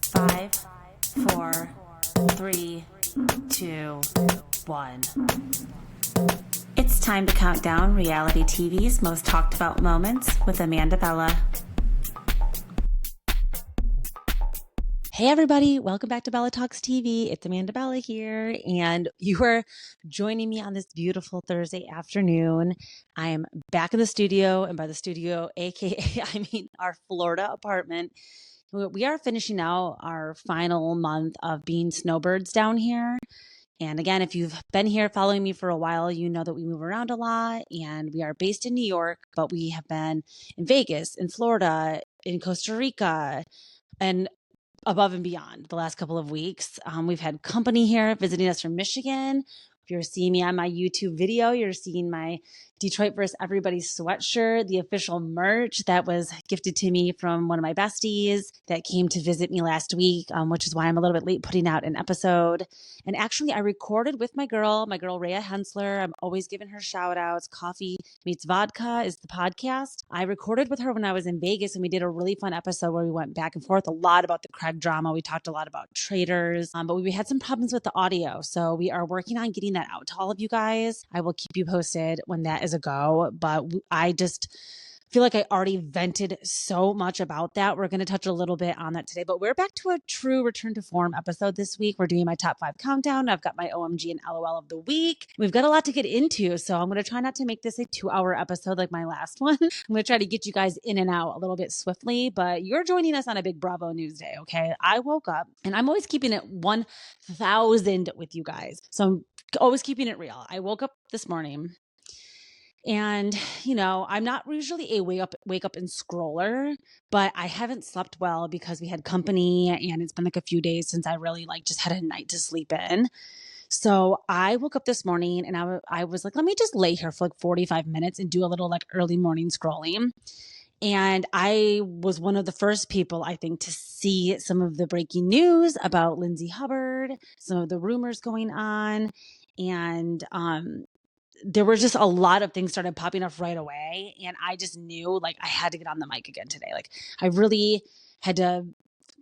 5, 4, 3, 2, 1. It's time to count down reality TV's most talked about moments with Amanda Bella. Hey everybody, welcome back to Bella Talks TV. It's Amanda Bella here, and you are joining me on this beautiful Thursday afternoon. I am back in the studio, and by the studio, aka I mean our Florida apartment. We are finishing out our final month of being snowbirds down here. And again, if you've been here following me for a while, you know that we move around a lot, and we are based in New York, but we have been in Vegas, in Florida, in Costa Rica, and above and beyond the last couple of weeks. We've had company here visiting us from Michigan. If you're seeing me on my YouTube video, you're seeing my Detroit vs. Everybody sweatshirt, the official merch that was gifted to me from one of my besties that came to visit me last week, which is why I'm a little bit late putting out an episode. And actually, I recorded with my girl Rhea Hensler. I'm always giving her shout outs. Coffee Meets Vodka is the podcast. I recorded with her when I was in Vegas, and we did a really fun episode where we went back and forth a lot about the Craig drama. We talked a lot about Traitors, but we had some problems with the audio. So we are working on getting that out to all of you guys. I will keep you posted when that is a go, but I just feel like I already vented so much about that. We're going to touch a little bit on that today, but we're back to a true return to form episode this week. We're doing my top 5 countdown. I've got my OMG and LOL of the week. We've got a lot to get into, so I'm going to try not to make this a 2-hour episode like my last one. I'm going to try to get you guys in and out a little bit swiftly, but you're joining us on a big Bravo news day, okay? I woke up, and I'm always keeping it 1,000 with you guys, so I'm always keeping it real. I woke up this morning, and, you know, I'm not usually a wake up and scroller, but I haven't slept well because we had company, and it's been like a few days since I really just had a night to sleep in. So I woke up this morning, and I was like, let me just lay here for like 45 minutes and do a little early morning scrolling. And I was one of the first people, I think, to see some of the breaking news about Lindsay Hubbard, some of the rumors going on. And, there were just a lot of things started popping up right away. And I just knew I had to get on the mic again today. I really had to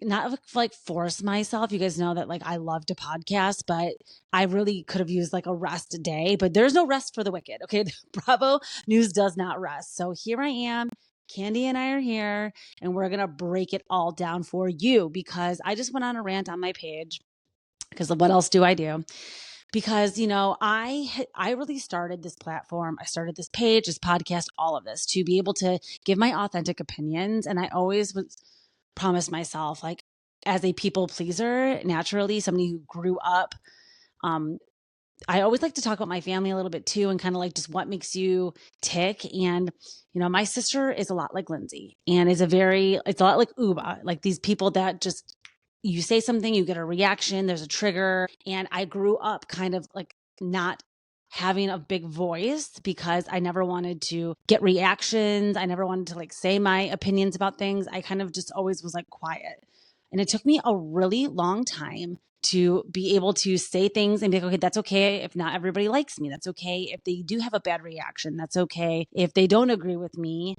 not force myself. You guys know that I love to podcast, but I really could have used a rest day, but there's no rest for the wicked. Okay. Bravo News does not rest. So here I am. Candy and I are here, and we're going to break it all down for you, because I just went on a rant on my page, because what else do I do? Because, I really started this platform. I started this page, this podcast, all of this to be able to give my authentic opinions. And I always promised myself, as a people pleaser, naturally, somebody who grew up, I always like to talk about my family a little bit too, and kind of just what makes you tick. And, my sister is a lot like Lindsay, and it's a lot like Uba, these people that just, you say something, you get a reaction, there's a trigger. And I grew up kind of not having a big voice because I never wanted to get reactions. I never wanted to say my opinions about things. I kind of just always was quiet. And it took me a really long time to be able to say things and be okay, that's okay if not everybody likes me. That's okay if they do have a bad reaction. That's okay if they don't agree with me.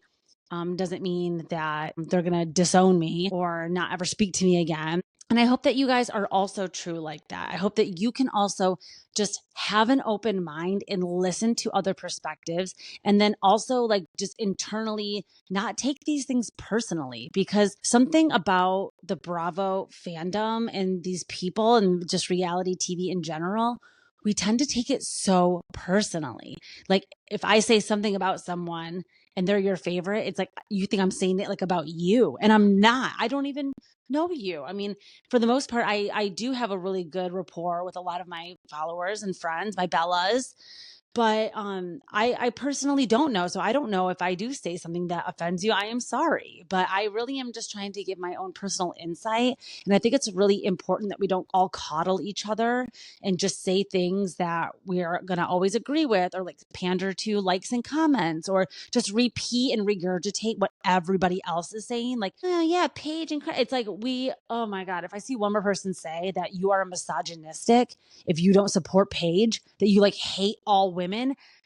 Doesn't mean that they're going to disown me or not ever speak to me again. And I hope that you guys are also true like that. I hope that you can also just have an open mind and listen to other perspectives. And then also just internally not take these things personally, because something about the Bravo fandom and these people and just reality TV in general, we tend to take it so personally. If I say something about someone and they're your favorite, it's you think I'm saying it about you, and I'm not. I don't even know you. I mean, for the most part, I do have a really good rapport with a lot of my followers and friends, my Bellas. But I personally don't know. So I don't know if I do say something that offends you. I am sorry. But I really am just trying to give my own personal insight. And I think it's really important that we don't all coddle each other and just say things that we're going to always agree with, or pander to likes and comments, or just repeat and regurgitate what everybody else is saying. Oh, yeah, Paige and it's oh my God, if I see one more person say that you are misogynistic, if you don't support Paige, that you hate all women,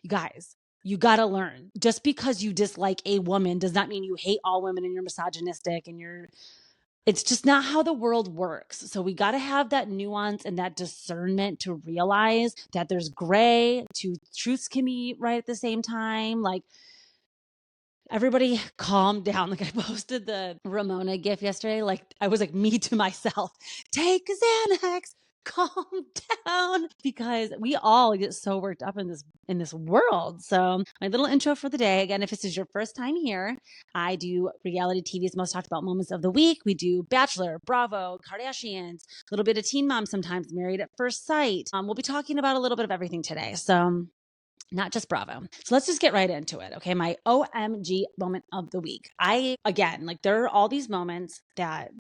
you guys, you got to learn. Just because you dislike a woman does not mean you hate all women and you're misogynistic and you're it's just not how the world works. So we got to have that nuance and that discernment to realize that there's gray, two truths can be right at the same time. Like, everybody calm down. Like, I posted the Ramona gif yesterday. Like, I was like, me to myself, take a Xanax, calm down, because we all get so worked up in this world. So my little intro for the day, again, if this is your first time here, I do reality TV's most talked about moments of the week. We do Bachelor, Bravo, Kardashians, a little bit of Teen Mom, sometimes Married at First Sight. We'll be talking about a little bit of everything today. So not just Bravo. So let's just get right into it. Okay. My OMG moment of the week. Again, like, there are all these moments that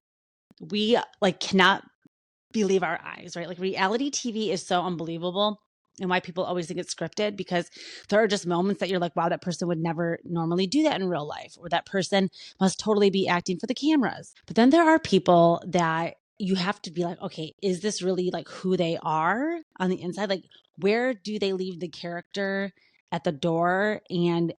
we like cannot believe our eyes, right? Like, reality TV is so unbelievable, and why people always think it's scripted, because there are just moments that you're like, wow, that person would never normally do that in real life, or that person must totally be acting for the cameras. But then there are people that you have to be like, okay, is this really like who they are on the inside? Like, where do they leave the character at the door and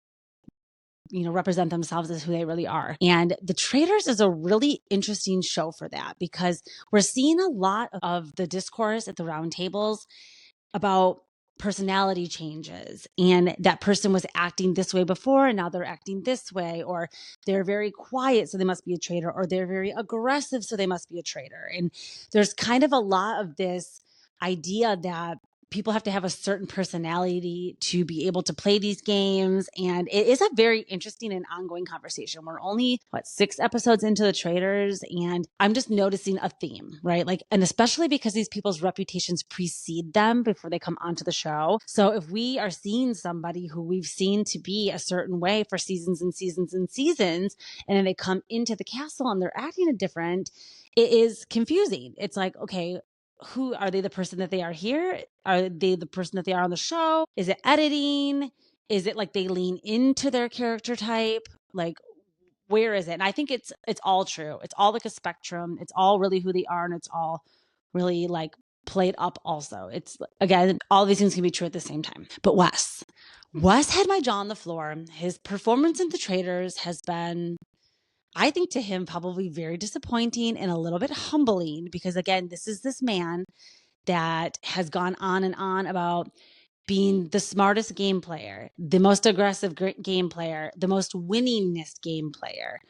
represent themselves as who they really are? And The Traitors is a really interesting show for that, because we're seeing a lot of the discourse at the roundtables about personality changes, and that person was acting this way before and now they're acting this way, or they're very quiet so they must be a traitor, or they're very aggressive so they must be a traitor. And there's kind of a lot of this idea that people have to have a certain personality to be able to play these games. And it is a very interesting and ongoing conversation. We're only, 6 episodes into The Traitors, and I'm just noticing a theme, right? Like, and especially because these people's reputations precede them before they come onto the show. So if we are seeing somebody who we've seen to be a certain way for seasons and seasons and seasons, and then they come into the castle and they're acting different, it is confusing. It's like, okay, who are they? The person that they are here? Are they the person that they are on the show? Is it editing? Is it like they lean into their character type? Like, where is it? And I think it's all true. It's all like a spectrum. It's all really who they are, and it's all really like played up also. It's, again, all these things can be true at the same time. But Wes had my jaw on the floor. His performance in The Traitors has been, I think, to him, probably very disappointing and a little bit humbling, because, again, this is this man that has gone on and on about being the smartest game player, the most aggressive game player, the most winningest game player,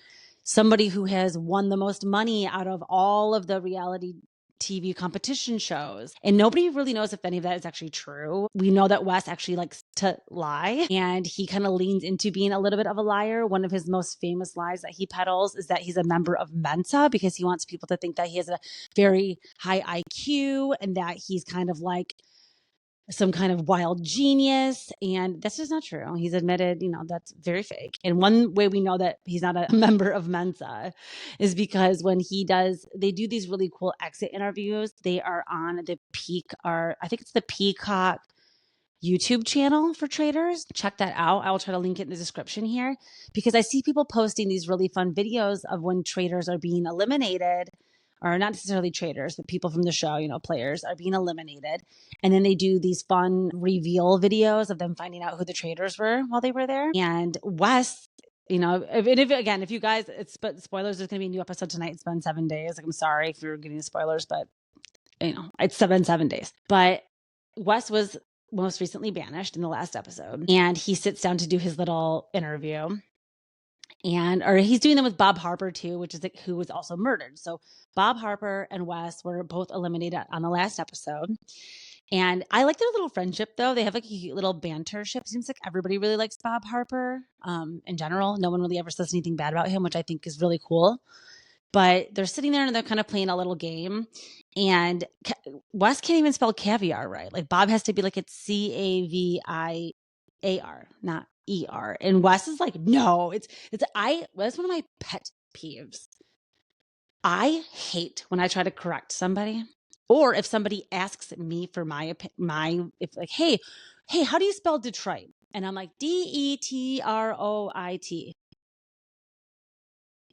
somebody who has won the most money out of all of the reality TV competition shows. And nobody really knows if any of that is actually true. We know that Wes actually likes to lie, and he kind of leans into being a little bit of a liar. One of his most famous lies that he peddles is that he's a member of Mensa, because he wants people to think that he has a very high IQ and that he's kind of like some kind of wild genius. And that's just not true. He's admitted, that's very fake. And one way we know that he's not a member of Mensa is because when they do these really cool exit interviews. They are on I think it's the Peacock YouTube channel for Traitors. Check that out. I will try to link it in the description here, because I see people posting these really fun videos of when traitors are being eliminated, or not necessarily traitors, but people from the show, players are being eliminated. And then they do these fun reveal videos of them finding out who the traitors were while they were there. And Wes, if you guys, spoilers, there's going to be a new episode tonight. It's been 7 days. Like, I'm sorry if you're getting the spoilers, but it's been 7 days. But Wes was most recently banished in the last episode, and he sits down to do his little interview. Or he's doing them with Bob Harper too, which is who was also murdered. So Bob Harper and Wes were both eliminated on the last episode. And I like their little friendship, though. They have like a cute little bantership. Seems like everybody really likes Bob Harper in general. No one really ever says anything bad about him, which I think is really cool. But they're sitting there and they're kind of playing a little game. And Wes can't even spell caviar right. Like, Bob has to be like, it's CAVIAR, not ER. And Wes is like, no, that's one of my pet peeves. I hate when I try to correct somebody, or if somebody asks me for if like, hey, how do you spell Detroit? And I'm like, DETROIT.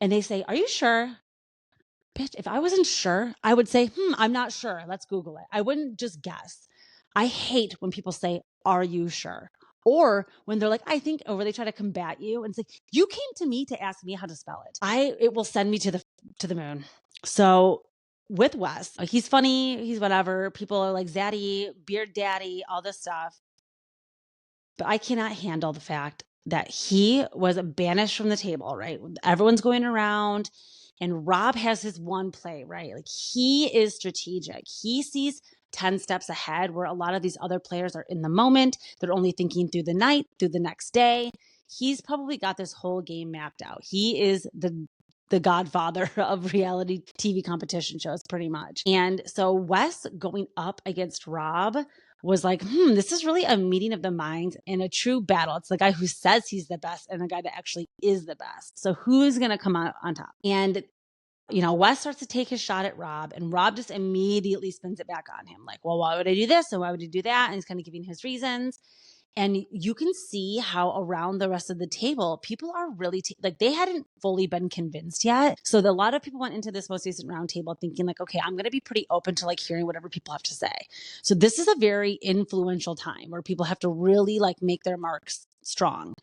And they say, are you sure? Bitch, if I wasn't sure, I would say, I'm not sure. Let's Google it. I wouldn't just guess. I hate when people say, are you sure? Or when they're like, I think, or they try to combat you and say, you came to me to ask me how to spell it. It will send me to the moon. So with Wes, he's funny, he's whatever. People are like Zaddy, Beard Daddy, all this stuff. But I cannot handle the fact that he was banished from the table, right? Everyone's going around and Rob has his one play, right? Like he is strategic. He sees 10 steps ahead where a lot of these other players are in the moment. They're only thinking through the night, through the next day. He's probably got this whole game mapped out. He is the godfather of reality TV competition shows, pretty much. And so Wes going up against Rob was like, this is really a meeting of the minds and a true battle. It's the guy who says he's the best and the guy that actually is the best. So who's going to come out on top? And, Wes starts to take his shot at Rob, and Rob just immediately spins it back on him. Like, well, why would I do this? And why would I do that? And he's kind of giving his reasons. And you can see how around the rest of the table, people are really they hadn't fully been convinced yet. So a lot of people went into this most recent roundtable thinking like, okay, I'm going to be pretty open to like hearing whatever people have to say. So this is a very influential time where people have to really like make their marks strong.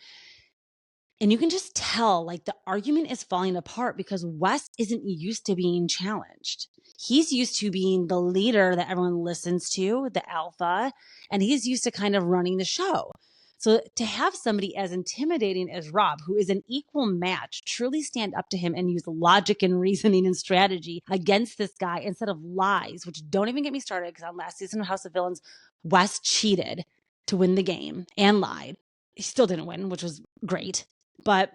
And you can just tell like the argument is falling apart because Wes isn't used to being challenged. He's used to being the leader that everyone listens to, the alpha, and he's used to kind of running the show. So to have somebody as intimidating as Rob, who is an equal match, truly stand up to him and use logic and reasoning and strategy against this guy instead of lies, which don't even get me started because on last season of House of Villains, Wes cheated to win the game and lied. He still didn't win, which was great. But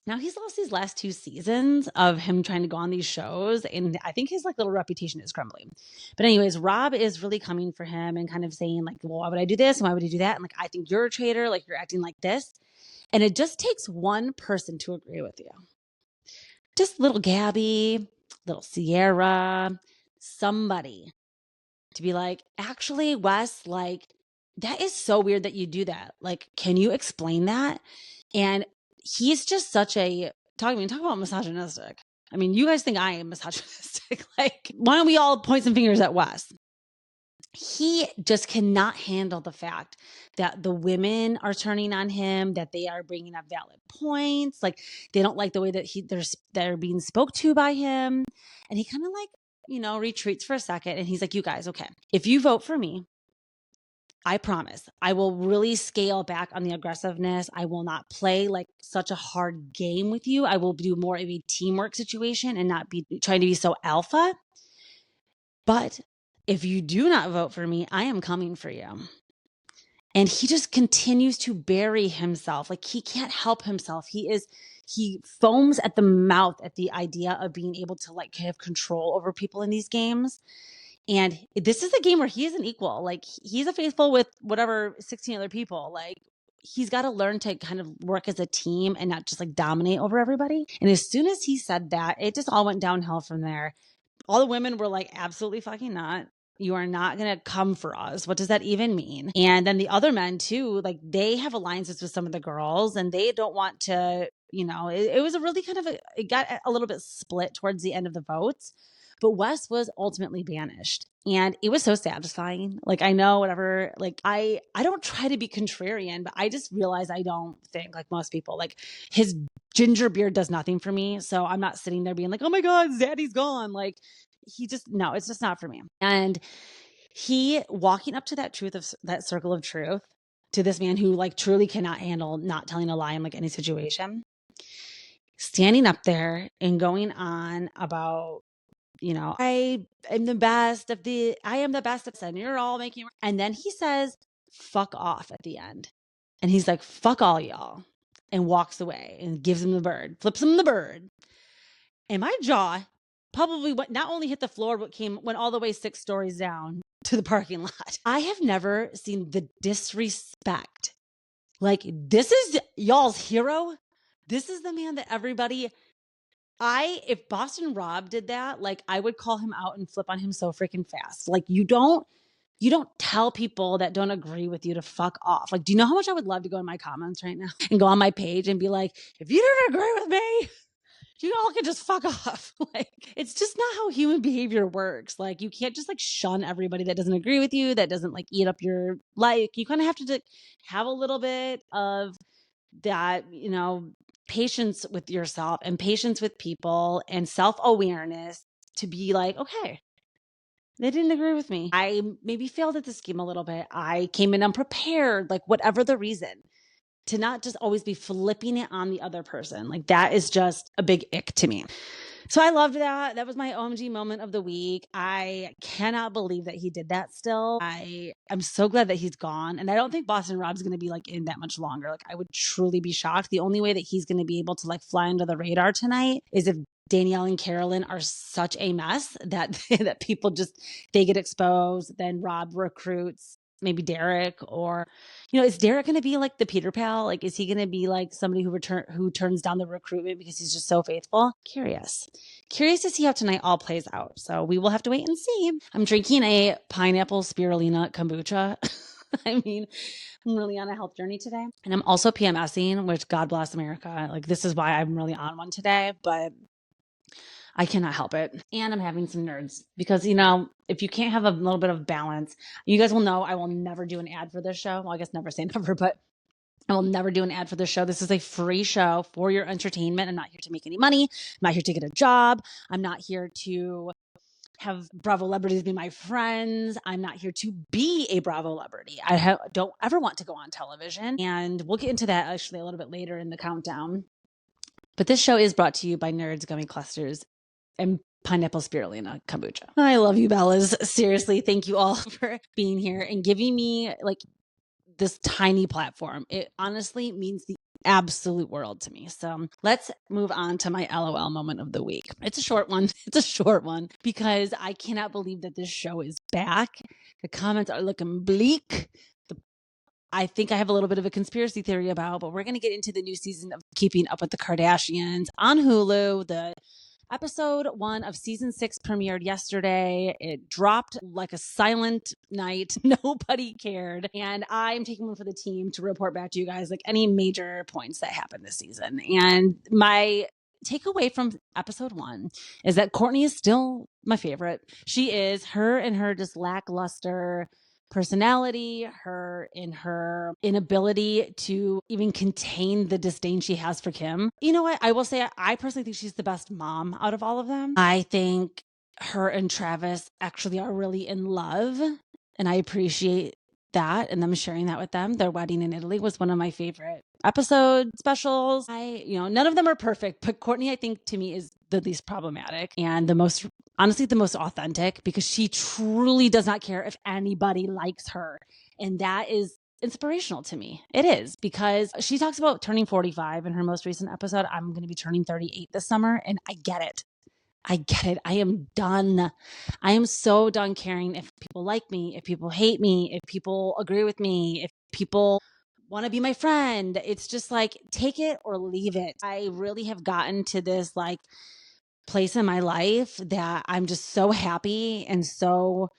now he's lost these last 2 seasons of him trying to go on these shows. And I think his like little reputation is crumbling. But anyways, Rob is really coming for him and kind of saying like, well, why would I do this? And why would I do that? And like, I think you're a traitor. Like you're acting like this. And it just takes one person to agree with you. Just little Gabby, little Sierra, somebody to be like, actually, Wes, like that is so weird that you do that. Like, can you explain that? And he's just such a talk about misogynistic. I mean, you guys think I am misogynistic. Like, why don't we all point some fingers at Wes? He just cannot handle the fact that the women are turning on him, that they are bringing up valid points. Like they don't like the way that they're being spoke to by him. And he kind of like, retreats for a second. And he's like, you guys, okay, if you vote for me, I promise I will really scale back on the aggressiveness. I will not play like such a hard game with you. I will do more of a teamwork situation and not be trying to be so alpha. But if you do not vote for me, I am coming for you. And he just continues to bury himself. Like he can't help himself. He foams at the mouth at the idea of being able to like have control over people in these games. And this is a game where he is an equal. Like he's a faithful with whatever 16 other people. Like he's got to learn to kind of work as a team and not just like dominate over everybody. And as soon as he said that, it just all went downhill from there. All the women were like, absolutely fucking not. You are not going to come for us. What does that even mean? And then the other men too, like they have alliances with some of the girls and they don't want to, it was a really kind of it got a little bit split towards the end of the votes. But Wes was ultimately banished. And it was so satisfying. Like, I know whatever, like, I don't try to be contrarian, but I just realize I don't think like most people, like his ginger beard does nothing for me. So I'm not sitting there being like, oh my God, Zaddy's gone. Like no, it's just not for me. And he walking up to that circle of truth to this man who like truly cannot handle not telling a lie in like any situation, standing up there and going on about, I am the best of and you're all making, and then he says, fuck off at the end. And he's like, fuck all y'all, and walks away and gives him the bird, flips him the bird. And my jaw probably not only hit the floor, but went all the way 6 stories down to the parking lot. I have never seen the disrespect. Like, this is y'all's hero. This is the man that everybody, if Boston Rob did that, like I would call him out and flip on him so freaking fast. Like you don't tell people that don't agree with you to fuck off. Like, do you know how much I would love to go in my comments right now and go on my page and be like, if you don't agree with me, you all can just fuck off. Like, it's just not how human behavior works. Like, you can't just like shun everybody that doesn't agree with you, that doesn't like eat up your life. You kind of have to have a little bit of that, patience with yourself and patience with people and self-awareness to be like, okay, they didn't agree with me. I maybe failed at the scheme a little bit. I came in unprepared, like whatever the reason, to not just always be flipping it on the other person. Like that is just a big ick to me. So I loved that. That was my OMG moment of the week. I cannot believe that he did that still. I'm so glad that he's gone. And I don't think Boston Rob's going to be like in that much longer. Like I would truly be shocked. The only way that he's going to be able to like fly under the radar tonight is if Danielle and Carolyn are such a mess that that people just, they get exposed. Then Rob recruits maybe Derek, or, is Derek going to be like the Peter pal? Like, is he going to be like somebody who turns down the recruitment because he's just so faithful? Curious to see how tonight all plays out. So we will have to wait and see. I'm drinking a pineapple spirulina kombucha. I mean, I'm really on a health journey today. And I'm also PMSing, which God bless America. Like this is why I'm really on one today, but I cannot help it. And I'm having some nerds because, if you can't have a little bit of balance, you guys will know I will never do an ad for this show. Well, I guess never say never, but I will never do an ad for this show. This is a free show for your entertainment. I'm not here to make any money. I'm not here to get a job. I'm not here to have Bravo celebrities be my friends. I'm not here to be a Bravo celebrity. I don't ever want to go on television. And we'll get into that actually a little bit later in the countdown. But this show is brought to you by Nerds Gummy Clusters and pineapple spirulina kombucha. I love you, Bellas. Seriously, thank you all for being here and giving me like this tiny platform. It honestly means the absolute world to me. So let's move on to my LOL moment of the week. It's a short one. Because I cannot believe that this show is back. The comments are looking bleak. I think I have a little bit of a conspiracy theory about, but we're going to get into the new season of Keeping Up with the Kardashians on Hulu. The Episode 1 of season 6 premiered yesterday. It dropped like a silent night. Nobody cared. And I'm taking one for the team to report back to you guys like any major points that happened this season. And my takeaway from episode 1 is that Kourtney is still my favorite. She is. Her and her just lackluster personality, her inability to even contain the disdain she has for Kim. You know what? I will say I personally think she's the best mom out of all of them. I think her and Travis actually are really in love, and I appreciate that and them sharing that with them. Their wedding in Italy was one of my favorite episode specials. None of them are perfect, but Kourtney, I think to me is the least problematic and honestly the most authentic, because she truly does not care if anybody likes her. And that is inspirational to me. It is, because she talks about turning 45 in her most recent episode. I'm going to be turning 38 this summer, and I get it. I am done. I am so done caring if people like me, if people hate me, if people agree with me, if people want to be my friend. It's just like, take it or leave it. I really have gotten to this like place in my life that I'm just so happy and so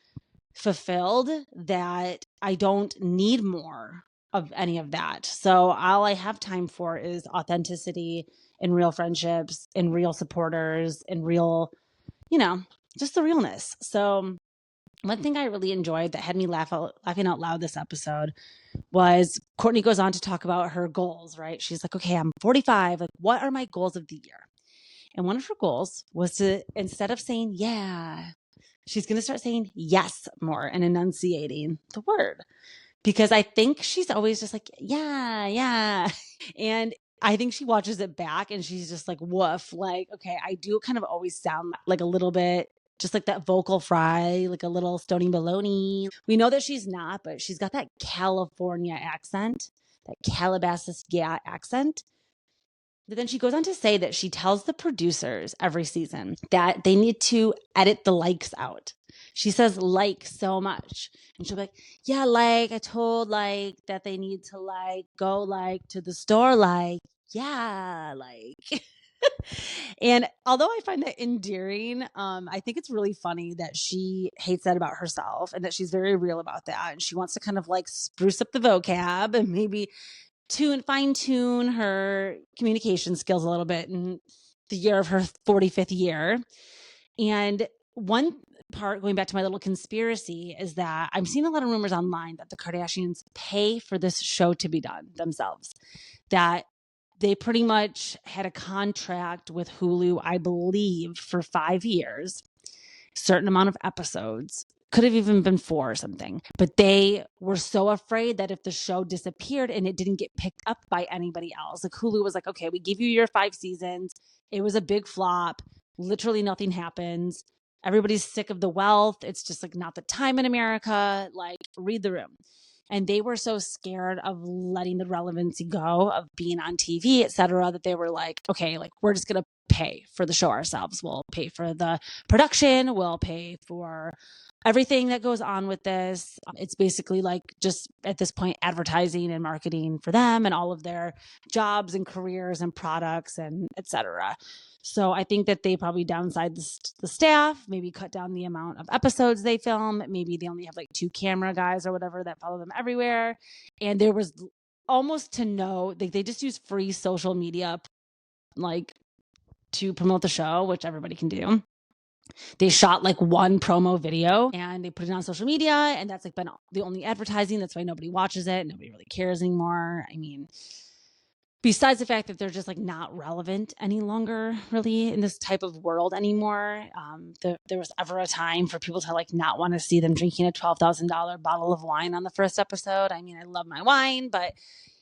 fulfilled that I don't need more of any of that. So all I have time for is authenticity and real friendships and real supporters and real, just the realness. So one thing I really enjoyed that had me laughing out loud this episode was Kourtney goes on to talk about her goals, right? She's like, okay, I'm 45. Like, what are my goals of the year? And one of her goals was to, instead of saying, yeah, she's going to start saying yes more and enunciating the word. Because I think she's always just like, yeah. And I think she watches it back and she's just like, woof. Like, okay, I do kind of always sound like a little bit just like that vocal fry, like a little Stony Baloney. We know that she's not, but she's got that California accent, that Calabasas accent. But then she goes on to say that she tells the producers every season that they need to edit the likes out. She says like so much. And she'll be like, yeah, like I told like that they need to like go like to the store like, yeah, like. And although I find that endearing, I think it's really funny that she hates that about herself and that she's very real about that. And she wants to kind of like spruce up the vocab and maybe fine tune her communication skills a little bit in the year of her 45th year. And one part, going back to my little conspiracy, is that I'm seeing a lot of rumors online that the Kardashians pay for this show to be done themselves, that they pretty much had a contract with Hulu, I believe, for 5 years. certain amount of episodes. Could have even been 4 or something. But they were so afraid that if the show disappeared and it didn't get picked up by anybody else, like Hulu was like, okay, we give you your 5 seasons. It was a big flop. Literally nothing happens. Everybody's sick of the wealth. It's just like not the time in America. Like, read the room. And they were so scared of letting the relevancy go of being on TV, et cetera, that they were like, okay, like we're just going to pay for the show ourselves. We'll pay for the production. We'll pay for everything that goes on with this. It's basically like just at this point, advertising and marketing for them and all of their jobs and careers and products and et cetera. So I think that they probably downsized the staff, maybe cut down the amount of episodes they film. Maybe they only have like 2 camera guys or whatever that follow them everywhere. And there was almost to no, they just use free social media like to promote the show, which everybody can do. They shot like 1 promo video and they put it on social media, and that's like been the only advertising. That's why nobody watches it. Nobody really cares anymore. I mean, besides the fact that they're just like not relevant any longer really in this type of world anymore. There was ever a time for people to like not want to see them drinking a $12,000 bottle of wine on the first episode. I mean, I love my wine, but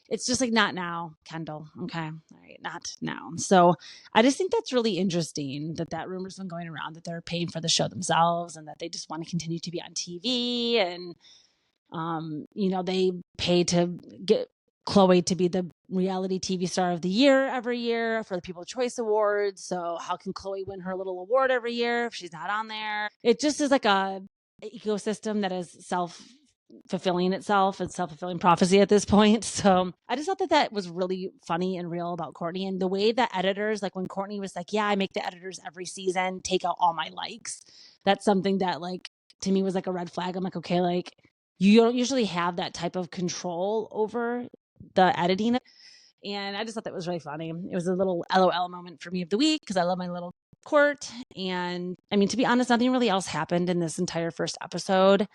it's just like not now, Kendall. Okay. All right. Not now. So I just think that's really interesting that rumor's been going around that they're paying for the show themselves and that they just want to continue to be on TV. And, they pay to get Khloe to be the reality TV star of the year every year for the People's Choice Awards. So how can Khloe win her little award every year if she's not on there? It just is like a ecosystem that is self-fulfilling itself. It's self-fulfilling prophecy at this point. So I just thought that was really funny and real about Kourtney, and the way that editors, like when Kourtney was like, yeah, I make the editors every season take out all my likes. That's something that like to me was like a red flag. I'm like, okay, like you don't usually have that type of control over the editing. And I just thought that was really funny. It was a little LOL moment for me of the week because I love my little Court. And I mean, to be honest, nothing really else happened in this entire first episode.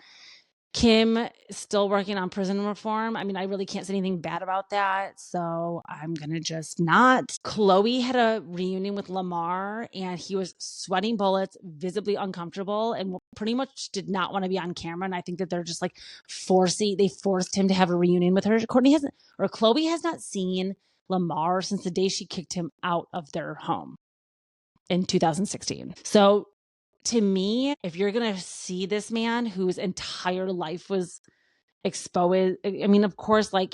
Kim is still working on prison reform. I mean, I really can't say anything bad about that, so I'm going to just not. Khloe had a reunion with Lamar, and he was sweating bullets, visibly uncomfortable, and pretty much did not want to be on camera. And I think that they're just like they forced him to have a reunion with her. Khloe has not seen Lamar since the day she kicked him out of their home in 2016. So to me, if you're going to see this man whose entire life was exposed, I mean, of course, like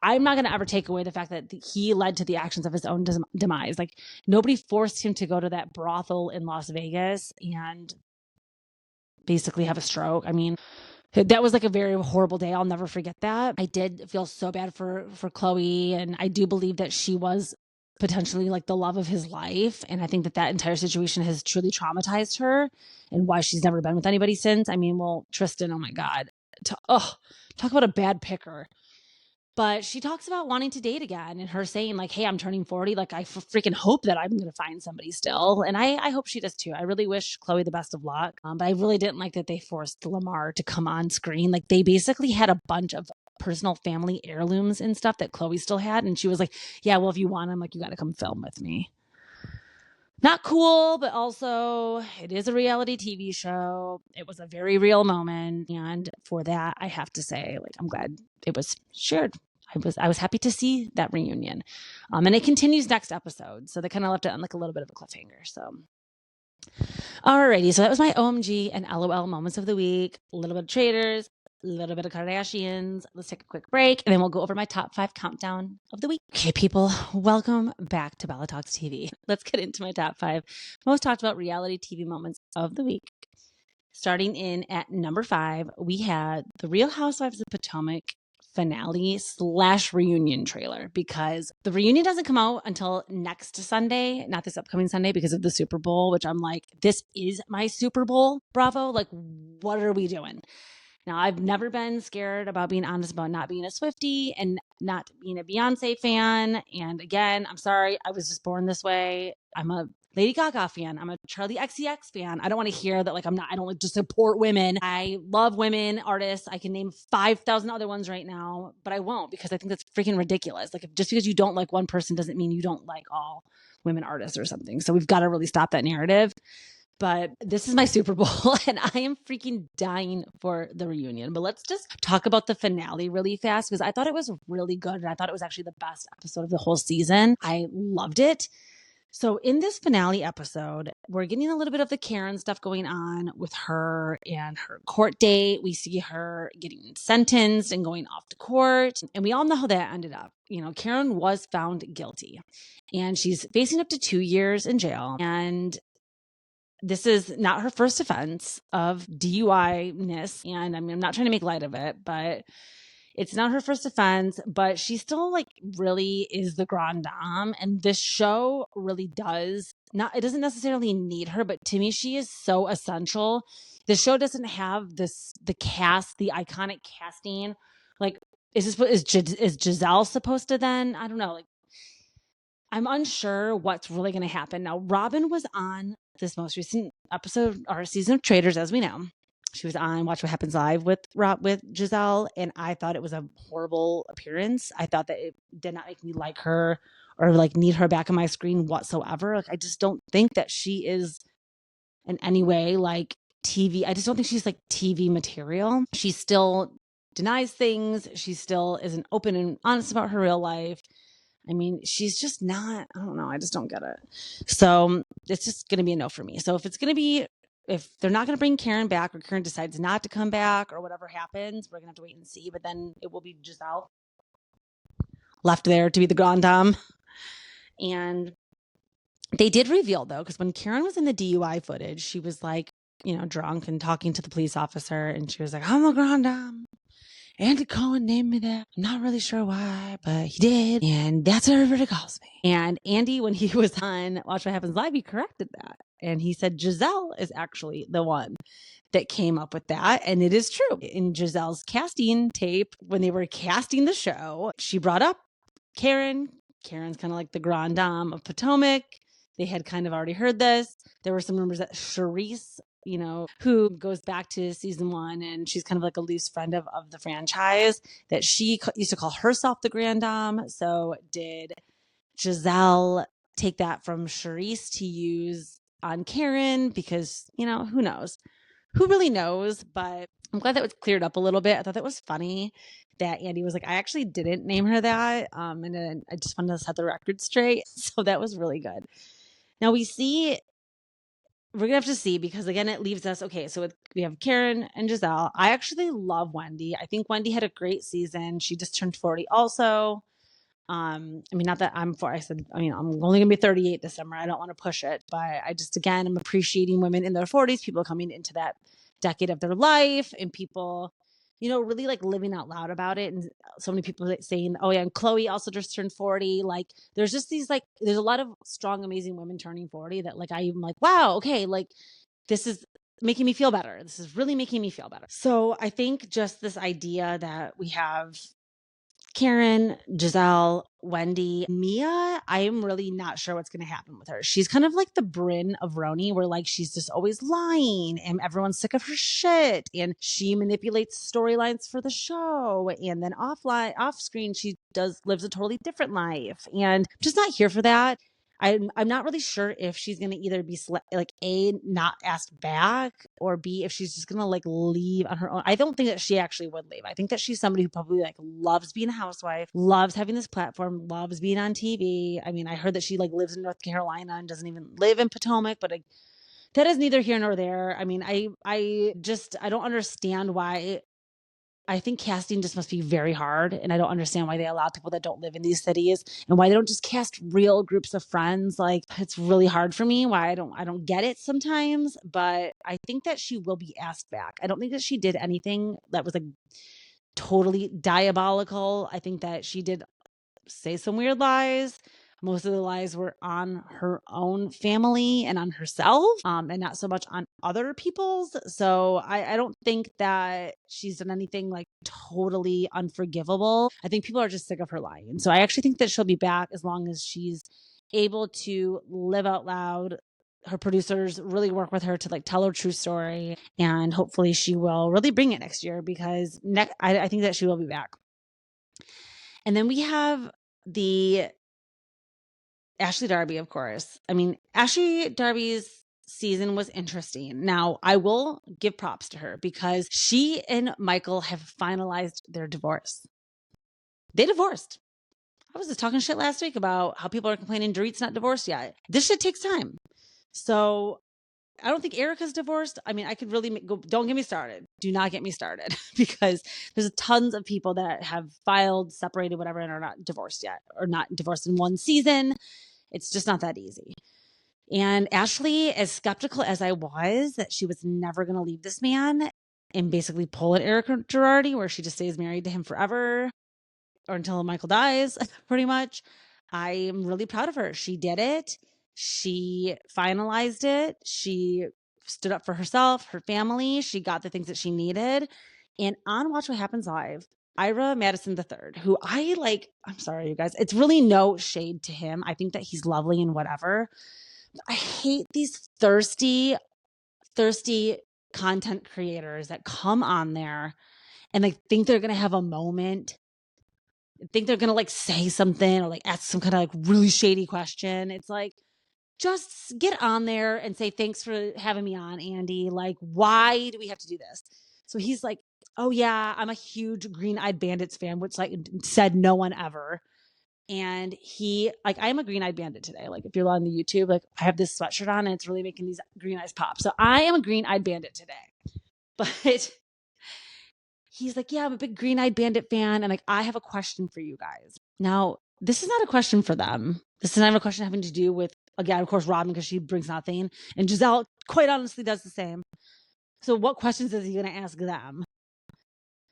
I'm not going to ever take away the fact that he led to the actions of his own demise. Like nobody forced him to go to that brothel in Las Vegas and basically have a stroke. I mean, that was like a very horrible day. I'll never forget that. I did feel so bad for Khloe, and I do believe that she was potentially like the love of his life. And I think that entire situation has truly traumatized her and why she's never been with anybody since. I mean, well, Tristan, oh my God. Talk about a bad picker. But she talks about wanting to date again and her saying like, hey, I'm turning 40. Like I freaking hope that I'm going to find somebody still. And I hope she does too. I really wish Khloe the best of luck. But I really didn't like that they forced Lamar to come on screen. Like they basically had a bunch of personal family heirlooms and stuff that Khloe still had. And she was like, yeah, well, if you want them, like you got to come film with me. Not cool, but also it is a reality TV show. It was a very real moment. And for that, I have to say, like, I'm glad it was shared. I was happy to see that reunion. And it continues next episode. So they kind of left it on like a little bit of a cliffhanger. So alrighty. So that was my OMG and LOL moments of the week. A little bit of Traitors, a little bit of Kardashians. Let's take a quick break and then we'll go over my top 5 countdown of the week. Okay, people, welcome back to Bella Talks TV. Let's get into my top 5 most talked about reality TV moments of the week. Starting in at number 5, we had the Real Housewives of Potomac finale / reunion trailer, because the reunion doesn't come out until next Sunday, not this upcoming Sunday, because of the Super Bowl, which I'm like, this is my Super Bowl, Bravo. Like, what are we doing? Now, I've never been scared about being honest about not being a Swiftie and not being a Beyonce fan. And again, I'm sorry, I was just born this way. I'm a Lady Gaga fan. I'm a Charlie XCX fan. I don't want to hear that, like, I don't like just support women. I love women artists. I can name 5,000 other ones right now, but I won't, because I think that's freaking ridiculous. Like, just because you don't like one person doesn't mean you don't like all women artists or something. So we've got to really stop that narrative. But this is my Super Bowl and I am freaking dying for the reunion. But let's just talk about the finale really fast because I thought it was really good and I thought it was actually the best episode of the whole season. I loved it. So in this finale episode, we're getting a little bit of the Karen stuff going on with her and her court date. We see her getting sentenced and going off to court. And we all know how that ended up. Karen was found guilty and she's facing up to 2 years in jail. And this is not her first offense of DUI-ness. And I'm not trying to make light of it, but it's not her first offense, but she still really is the grande dame. And this show really it doesn't necessarily need her, but to me, she is so essential. The show doesn't have the cast, the iconic casting. Is Giselle supposed to then? I don't know. I'm unsure what's really going to happen. Now, Robin was on this most recent episode or season of Traitors, as we know. She was on Watch What Happens Live with Giselle, and I thought it was a horrible appearance. I thought that it did not make me like her or need her back on my screen whatsoever. I just don't think that she is in any way TV. I just don't think she's TV material. She still denies things. She still isn't open and honest about her real life. She's just not, I don't know. I just don't get it. So it's just going to be a no for me. So if they're not going to bring Karen back or Karen decides not to come back or whatever happens, we're going to have to wait and see. But then it will be Giselle left there to be the grande dame. And they did reveal, though, because when Karen was in the DUI footage, she was drunk and talking to the police officer. And she was like, I'm a grande dame. Andy Cohen named me that. I'm not really sure why, but he did. And that's what everybody calls me. And Andy, when he was on Watch What Happens Live, he corrected that. And he said Giselle is actually the one that came up with that. And it is true. In Giselle's casting tape, when they were casting the show, she brought up Karen. Karen's kind of like the grande dame of Potomac. They had kind of already heard this. There were some rumors that Charisse, who goes back to season 1 and she's kind of like a loose friend of the franchise, that she used to call herself the grande dame. So did Giselle take that from Charisse to use on Karen? Because, who knows? Who really knows? But I'm glad that was cleared up a little bit. I thought that was funny that Andy was like, I actually didn't name her that. And then I just wanted to set the record straight. So that was really good. Now we're going to have to see, because again, it leaves us, okay, so we have Karen and Giselle. I actually love Wendy. I think Wendy had a great season. She just turned 40 also. Not that I'm only going to be 38 this summer. I don't want to push it, but I just, again, I'm appreciating women in their 40s, people coming into that decade of their life, and people, really living out loud about it. And so many people saying, oh yeah, and Chloe also just turned 40. There's just these, there's a lot of strong, amazing women turning 40 that I'm like, wow, okay, this is making me feel better. This is really making me feel better. So I think just this idea that we have Karen, Giselle, Wendy, Mia, I'm really not sure what's going to happen with her. She's kind of like the Bryn of RHONY, where she's just always lying and everyone's sick of her shit. And she manipulates storylines for the show. And then off screen, she lives a totally different life. And I'm just not here for that. I'm not really sure if she's going to either be A, not asked back, or B, if she's just going to leave on her own. I don't think that she actually would leave. I think that she's somebody who probably loves being a housewife, loves having this platform, loves being on TV. I heard that she lives in North Carolina and doesn't even live in Potomac, but that is neither here nor there. I don't understand why. I think casting just must be very hard, and I don't understand why they allow people that don't live in these cities, and why they don't just cast real groups of friends. It's really hard for me why I don't get it sometimes, but I think that she will be asked back. I don't think that she did anything that was totally diabolical. I think that she did say some weird lies. Most of the lies were on her own family and on herself, and not so much on other people's. So I don't think that she's done anything totally unforgivable. I think people are just sick of her lying. So I actually think that she'll be back as long as she's able to live out loud. Her producers really work with her to tell her true story, and hopefully she will really bring it next year, because I think that she will be back. And then we have the Ashley Darby, of course. Ashley Darby's season was interesting. Now, I will give props to her because she and Michael have finalized their divorce. They divorced. I was just talking shit last week about how people are complaining Dorit's not divorced yet. This shit takes time. So I don't think Erica's divorced. I mean, I could really go, don't get me started. Do not get me started because there's tons of people that have filed, separated, whatever, and are not divorced yet or not divorced in one season. It's just not that easy. And Ashley, as skeptical as I was that she was never going to leave this man and basically pull at Erica Girardi, where she just stays married to him forever or until Michael dies, pretty much, I am really proud of her. She did it. She finalized it. She stood up for herself, her family. She got the things that she needed. And on Watch What Happens Live, Ira Madison III, who I like, I'm sorry, you guys, it's really no shade to him. I think that he's lovely and whatever. I hate these thirsty content creators that come on there and like think they're going to have a moment, think they're going to like say something or like ask some kind of like really shady question. It's like, just get on there and say, thanks for having me on, Andy. Like, why do we have to do this? So he's like, oh yeah, I'm a huge Green Eyed Bandits fan, which like said no one ever. And he, like, I'm a Green Eyed Bandit today. Like, if you're on the YouTube, like, I have this sweatshirt on and it's really making these green eyes pop. So I am a Green Eyed Bandit today. But he's like, yeah, I'm a big Green Eyed Bandit fan. And like, I have a question for you guys. Now, this is not a question for them. This is not a question having to do with, again, of course, Robin, because she brings nothing. And Giselle, quite honestly, does the same. So what questions is he going to ask them?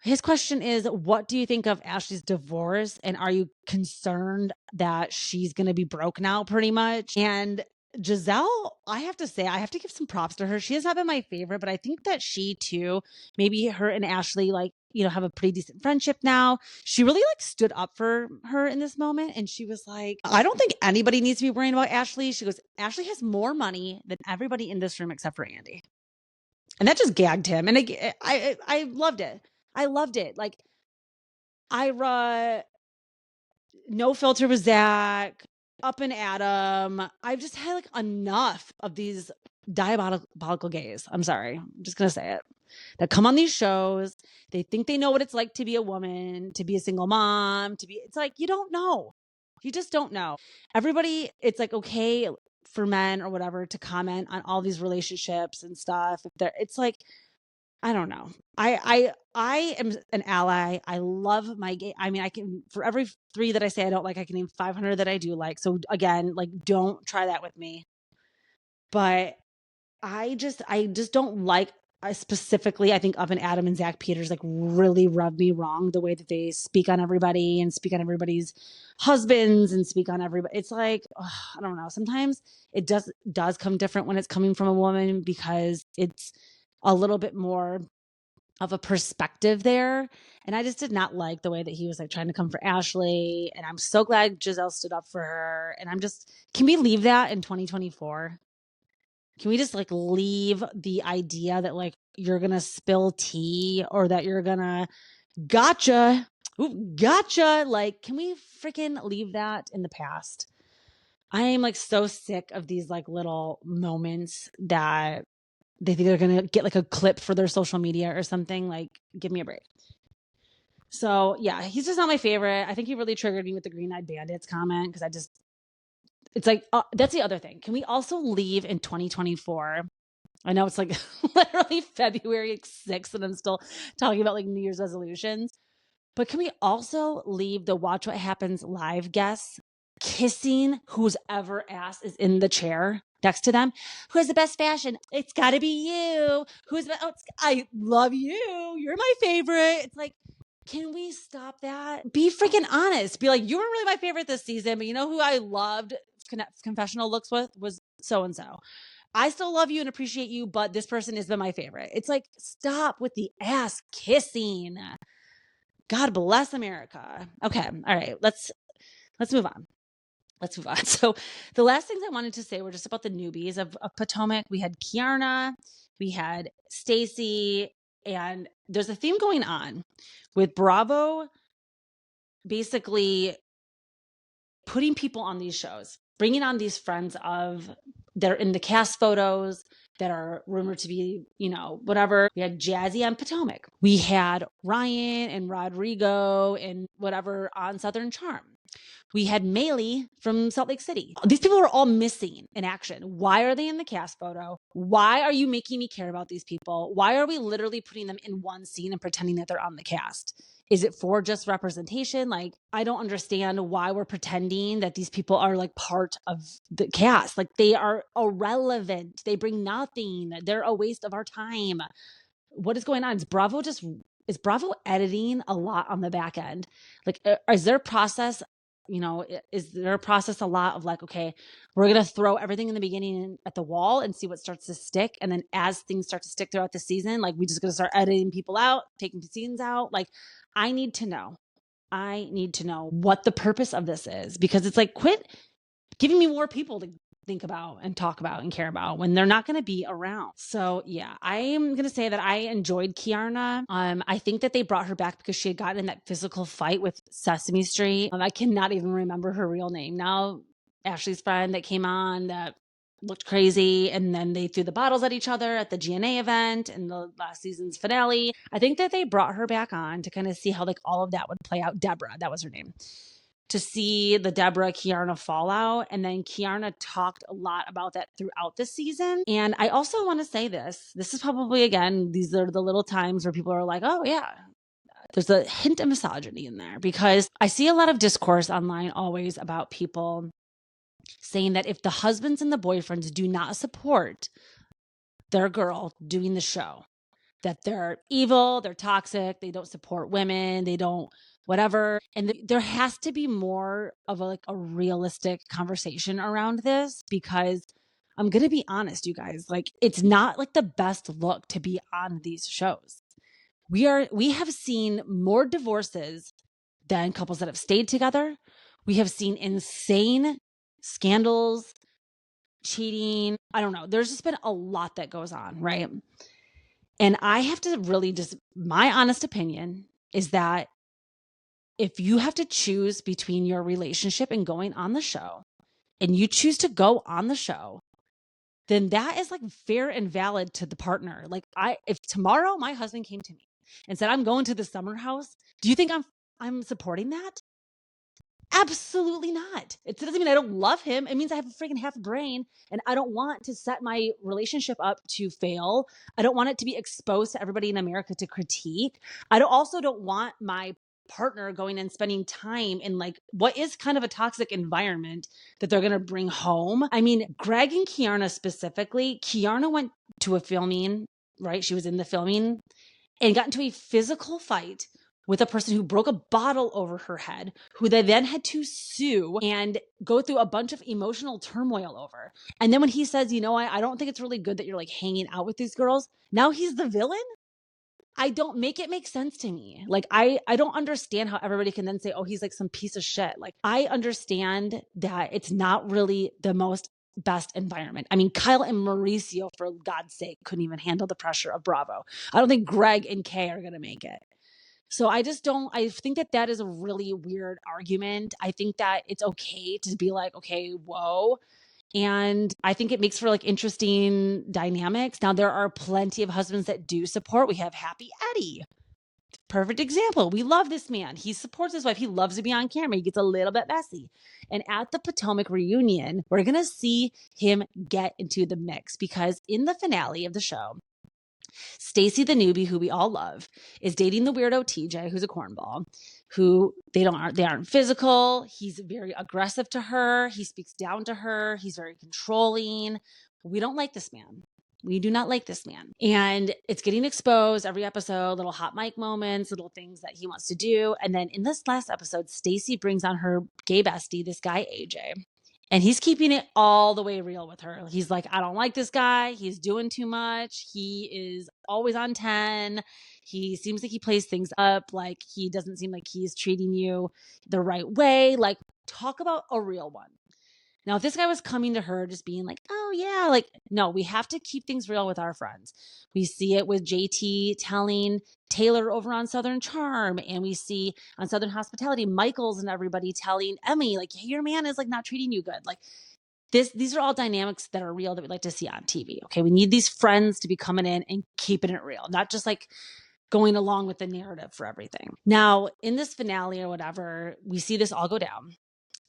His question is, what do you think of Ashley's divorce? And are you concerned that she's going to be broke now pretty much? And Giselle, I have to say, I have to give some props to her. She has not been my favorite, but I think that she too, maybe her and Ashley, like, you know, have a pretty decent friendship now. She really like stood up for her in this moment. And she was like, I don't think anybody needs to be worrying about Ashley. She goes, Ashley has more money than everybody in this room except for Andy. And that just gagged him. And I loved it. I loved it. Like, Ira, no filter with Zach, up and Adam. I've just had like enough of these diabolical gays. I'm sorry. I'm just going to say it. That come on these shows. They think they know what it's like to be a woman, to be a single mom, it's like, you don't know. You just don't know. Everybody, it's like, okay for men or whatever to comment on all these relationships and stuff. It's like, I don't know. I am an ally. I love my gay. I mean, I can, for every 3 that I say I don't like, I can name 500 that I do like. So again, like, don't try that with me. But I just don't like, I specifically, I think Up and Adam and Zach Peters like really rub me wrong the way that they speak on everybody and speak on everybody's husbands and speak on everybody. It's like, I don't know. Sometimes it does come different when it's coming from a woman because it's a little bit more of a perspective there. And I just did not like the way that he was like trying to come for Ashley. And I'm so glad Giselle stood up for her. And can we leave that in 2024? Can we just like leave the idea that like you're going to spill tea or that you're going to gotcha. Like, can we freaking leave that in the past? I am like so sick of these like little moments that they think they're going to get like a clip for their social media or something. Like, give me a break. So yeah, he's just not my favorite. I think he really triggered me with the Green Eyed Bandits comment because it's like, that's the other thing. Can we also leave in 2024? I know it's like literally February 6th and I'm still talking about like New Year's resolutions. But can we also leave the Watch What Happens Live guests kissing whose ever ass is in the chair next to them? Who has the best fashion? It's got to be you. I love you. You're my favorite. It's like, can we stop that? Be freaking honest. Be like, you weren't really my favorite this season, but you know who I loved confessional looks with was so-and-so. I still love you and appreciate you, but this person has been my favorite. It's like, stop with the ass kissing. God bless America. Okay. All right. Let's move on. So the last things I wanted to say were just about the newbies of Potomac. We had Kiarna, we had Stacy, and there's a theme going on with Bravo basically putting people on these shows, bringing on these friends of that are in the cast photos that are rumored to be, whatever. We had Jazzy on Potomac. We had Ryan and Rodrigo and whatever on Southern Charm. We had Maylee from Salt Lake City. These people are all missing in action. Why are they in the cast photo? Why are you making me care about these people? Why are we literally putting them in one scene and pretending that they're on the cast? Is it for just representation? Like, I don't understand why we're pretending that these people are like part of the cast. Like, they are irrelevant. They bring nothing. They're a waste of our time. What is going on? Is Bravo editing a lot on the back end? Like, is there a process? Is there a process a lot of like, okay, we're going to throw everything in the beginning at the wall and see what starts to stick. And then as things start to stick throughout the season, like we just going to start editing people out, taking scenes out. Like, I need to know what the purpose of this is, because it's like, quit giving me more people to think about and talk about and care about when they're not going to be around. So yeah, I'm going to say that I enjoyed Kiarna. I think that they brought her back because she had gotten in that physical fight with Sesame Street. I cannot even remember her real name. Now, Ashley's friend that came on that looked crazy, and then they threw the bottles at each other at the GNA event in the last season's finale. I think that they brought her back on to kind of see how like all of that would play out. Deborah, that was her name. To see the Deborah Kiarna fallout. And then Kiarna talked a lot about that throughout the season. And I also want to say this is probably, again, these are the little times where people are like, oh yeah, there's a hint of misogyny in there, because I see a lot of discourse online always about people saying that if the husbands and the boyfriends do not support their girl doing the show, that they're evil, they're toxic, they don't support women, they don't whatever. And there has to be more of a realistic conversation around this, because I'm going to be honest, you guys, like, it's not like the best look to be on these shows. We have seen more divorces than couples that have stayed together. We have seen insane scandals, cheating. I don't know. There's just been a lot that goes on, right? And I have to really my honest opinion is that if you have to choose between your relationship and going on the show, and you choose to go on the show, then that is like fair and valid to the partner. Like, if tomorrow my husband came to me and said, I'm going to the summer house, do you think I'm supporting that? Absolutely not. It doesn't mean I don't love him. It means I have a freaking half brain, and I don't want to set my relationship up to fail. I don't want it to be exposed to everybody in America to critique. Also don't want my partner going and spending time in like what is kind of a toxic environment that they're going to bring home. I mean, Greg and Kiarna specifically, Kiarna went to a filming, right? She was in the filming and got into a physical fight with a person who broke a bottle over her head, who they then had to sue and go through a bunch of emotional turmoil over. And then when he says, I don't think it's really good that you're like hanging out with these girls, now he's the villain? I don't make it make sense to me. Like, I don't understand how everybody can then say, oh, he's like some piece of shit. Like, I understand that it's not really the most best environment. I mean, Kyle and Mauricio, for God's sake, couldn't even handle the pressure of Bravo. I don't think Greg and Kay are going to make it. So I think that is a really weird argument. I think that it's okay to be like, okay, whoa. And I think it makes for like interesting dynamics. Now, there are plenty of husbands that do support. We have Happy Eddie. Perfect example. We love this man. He supports his wife. He loves to be on camera. He gets a little bit messy. And at the Potomac reunion, we're going to see him get into the mix, because in the finale of the show, Stacy the newbie, who we all love, is dating the weirdo TJ, who's a cornball, who they aren't physical. He's very aggressive to her. He speaks down to her. He's very controlling. We don't like this man. We do not like this man. And it's getting exposed every episode, little hot mic moments, little things that he wants to do. And then in this last episode, Stacy brings on her gay bestie, this guy, AJ. And he's keeping it all the way real with her. He's like, I don't like this guy. He's doing too much. He is always on 10. He seems like he plays things up. Like, he doesn't seem like he's treating you the right way. Like, talk about a real one. Now, if this guy was coming to her just being like, oh yeah, like, no, we have to keep things real with our friends. We see it with JT telling Taylor over on Southern Charm, and we see on Southern Hospitality, Michaels and everybody telling Emmy, like, hey, your man is like not treating you good. Like, these are all dynamics that are real that we'd like to see on TV. Okay. We need these friends to be coming in and keeping it real, not just like going along with the narrative for everything. Now, in this finale or whatever, we see this all go down.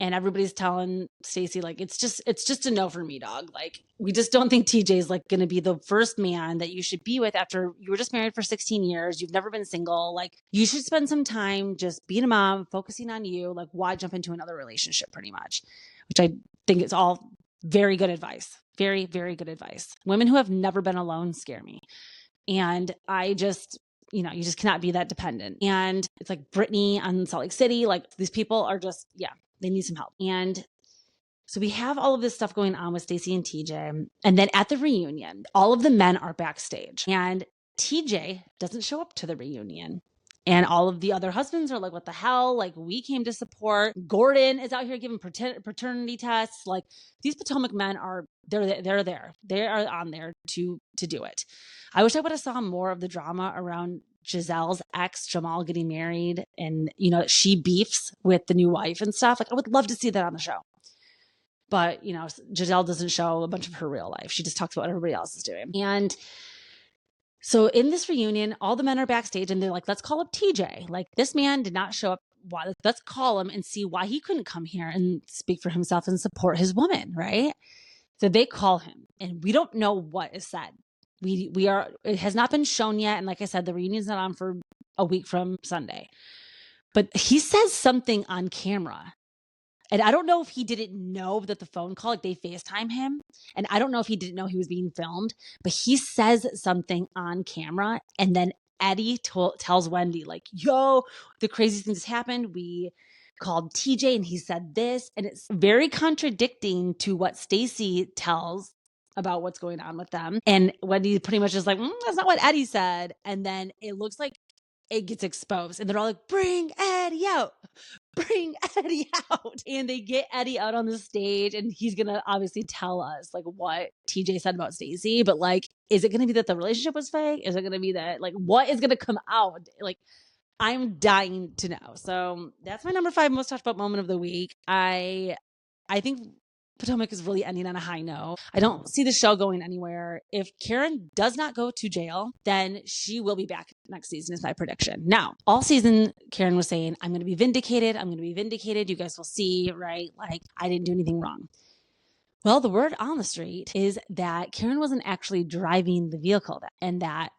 And everybody's telling Stacey, like, it's just a no for me, dog. Like, we just don't think TJ's like going to be the first man that you should be with after you were just married for 16 years. You've never been single. Like, you should spend some time just being a mom, focusing on you. Like, why jump into another relationship, pretty much, which I think is all very good advice. Very, very good advice. Women who have never been alone scare me. And I just, you just cannot be that dependent. And it's like Brittany on Salt Lake City. Like, these people are just, they need some help. And so we have all of this stuff going on with Stacey and TJ. And then at the reunion, all of the men are backstage and TJ doesn't show up to the reunion. And all of the other husbands are like, what the hell? Like, we came to support. Gordon is out here giving paternity tests. Like, these Potomac men they're there. They are on there to do it. I wish I would have saw more of the drama around Giselle's ex Jamal getting married and, she beefs with the new wife and stuff. Like, I would love to see that on the show. But, Giselle doesn't show a bunch of her real life. She just talks about what everybody else is doing. And so in this reunion, all the men are backstage and they're like, let's call up TJ. Like, this man did not show up. Why? Let's call him and see why he couldn't come here and speak for himself and support his woman, right? So they call him and we don't know what is said. It has not been shown yet. And like I said, the reunion's not on for a week from Sunday. But he says something on camera. And I don't know if he didn't know that the phone call, like they FaceTime him. And I don't know if he didn't know he was being filmed, but he says something on camera. And then Eddie tells Wendy, like, yo, the craziest thing just happened. We called TJ and he said this. And it's very contradicting to what Stacey tells about what's going on with them. And Wendy pretty much is like, that's not what Eddie said. And then it looks like it gets exposed. And they're all like, bring Eddie out. Bring Eddie out. And they get Eddie out on the stage and he's going to obviously tell us like what TJ said about Stacey. But like, is it going to be that the relationship was fake? Is it going to be that like, what is going to come out? Like, I'm dying to know. So that's my number 5 most talked about moment of the week. I think Potomac is really ending on a high note. I don't see the show going anywhere. If Karen does not go to jail, then she will be back next season is my prediction. Now, all season, Karen was saying, I'm going to be vindicated. I'm going to be vindicated. You guys will see, right? Like, I didn't do anything wrong. Well, the word on the street is that Karen wasn't actually driving the vehicle and that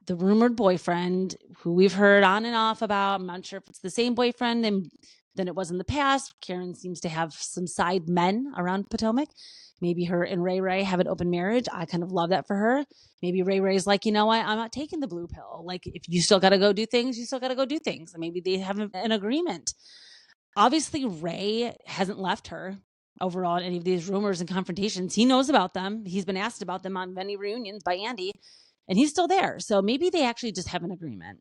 the rumored boyfriend who we've heard on and off about, I'm not sure if it's the same boyfriend than it was in the past. Karen seems to have some side men around Potomac. Maybe her and Ray Ray have an open marriage. I kind of love that for her. Maybe Ray Ray's like, you know what? I'm not taking the blue pill. Like, if you still got to go do things, you still got to go do things. And maybe they have an agreement. Obviously, Ray hasn't left her overall in any of these rumors and confrontations. He knows about them. He's been asked about them on many reunions by Andy, and he's still there. So maybe they actually just have an agreement.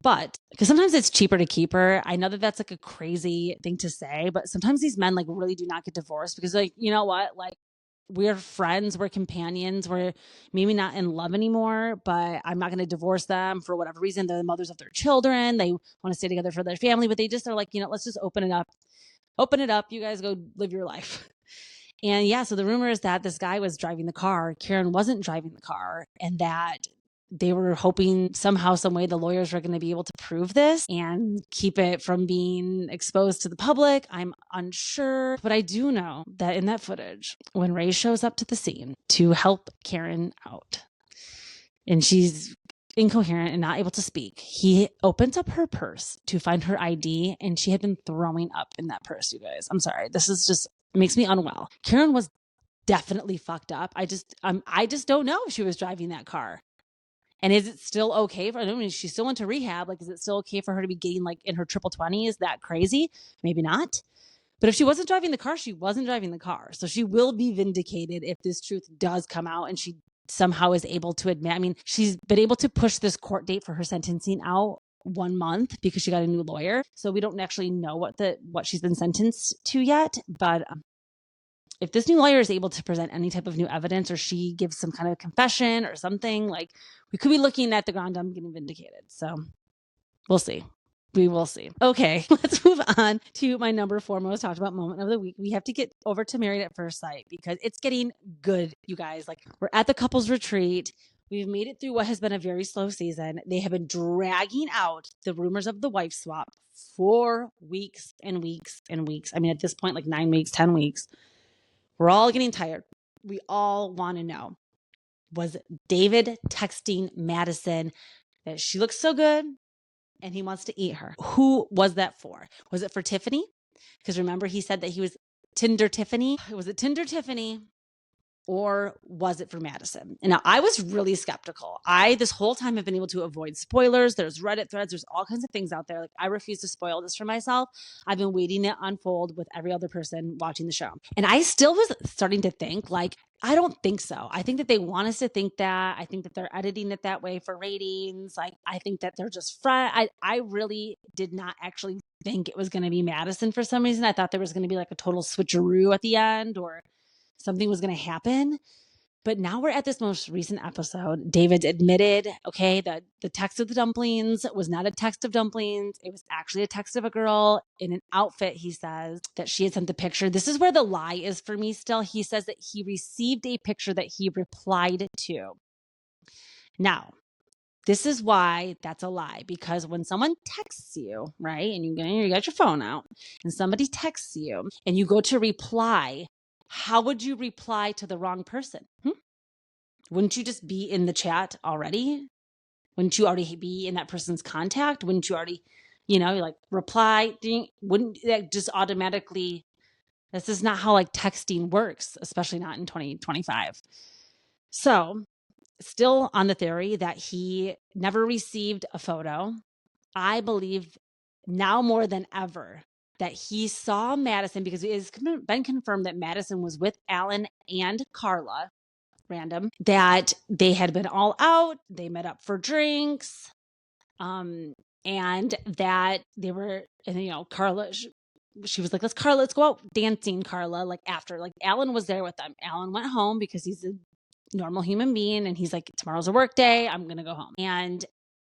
But because sometimes it's cheaper to keep her. I know that that's like a crazy thing to say, but sometimes these men like really do not get divorced because like, you know what? Like, we're friends, we're companions, we're maybe not in love anymore, but I'm not going to divorce them for whatever reason. They're the mothers of their children. They want to stay together for their family, but they just are like, let's just open it up. Open it up. You guys go live your life. And yeah, so the rumor is that this guy was driving the car. Karen wasn't driving the car, and that they were hoping somehow, some way the lawyers were going to be able to prove this and keep it from being exposed to the public. I'm unsure, but I do know that in that footage, when Ray shows up to the scene to help Karen out and she's incoherent and not able to speak, he opens up her purse to find her ID, and she had been throwing up in that purse, you guys. I'm sorry. This is just makes me unwell. Karen was definitely fucked up. I just don't know if she was driving that car. And is it still okay for, I don't mean, she still went to rehab. Like, is it still okay for her to be getting like in her triple 20s? Is that crazy? Maybe not. But if she wasn't driving the car, she wasn't driving the car. So she will be vindicated if this truth does come out and she somehow is able to admit. I mean, she's been able to push this court date for her sentencing out 1 month because she got a new lawyer. So we don't actually know what she's been sentenced to yet. But if this new lawyer is able to present any type of new evidence, or she gives some kind of confession or something, like, we could be looking at the Grand Dame getting vindicated. So we'll see. We will see. Okay, let's move on to my number 4 most talked about moment of the week. We have to get over to Married at First Sight because it's getting good, you guys. Like, we're at the couples retreat. We've made it through what has been a very slow season. They have been dragging out the rumors of the wife swap for weeks and weeks and weeks. I mean, at this point, like 9 weeks, 10 weeks. We're all getting tired. We all want to know, was David texting Madison that she looks so good and he wants to eat her? Who was that for? Was it for Tiffany? Because remember, he said that he was Tinder Tiffany. Was it Tinder Tiffany? Or was it for Madison? And now I was really skeptical. This whole time have been able to avoid spoilers. There's Reddit threads. There's all kinds of things out there. Like, I refuse to spoil this for myself. I've been waiting to unfold with every other person watching the show. And I still was starting to think, like, I don't think so. I think that they want us to think that. I think that they're editing it that way for ratings. Like, I think that they're just I really did not actually think it was going to be Madison for some reason. I thought there was going to be like a total switcheroo at the end, or something was going to happen. But now we're at this most recent episode. David admitted, okay, that the text of the dumplings was not a text of dumplings. It was actually a text of a girl in an outfit. He says that she had sent the picture. This is where the lie is for me still. He says that he received a picture that he replied to. Now, this is why that's a lie, because when someone texts you, right, and you got your phone out and somebody texts you and you go to reply, how would you reply to the wrong person? Wouldn't you just be in the chat already? Wouldn't you already be in that person's contact? Wouldn't you already, like reply? Wouldn't that just automatically, this is not how like texting works, especially not in 2025. So still on the theory that he never received a photo. I believe now more than ever that he saw Madison, because it has been confirmed that Madison was with Alan and Carla, random, that they had been all out, they met up for drinks, and that they were, and Carla, she was like, let's go out dancing, Carla, like after, like Alan was there with them. Alan went home because he's a normal human being, and he's like, tomorrow's a work day, I'm gonna go home. And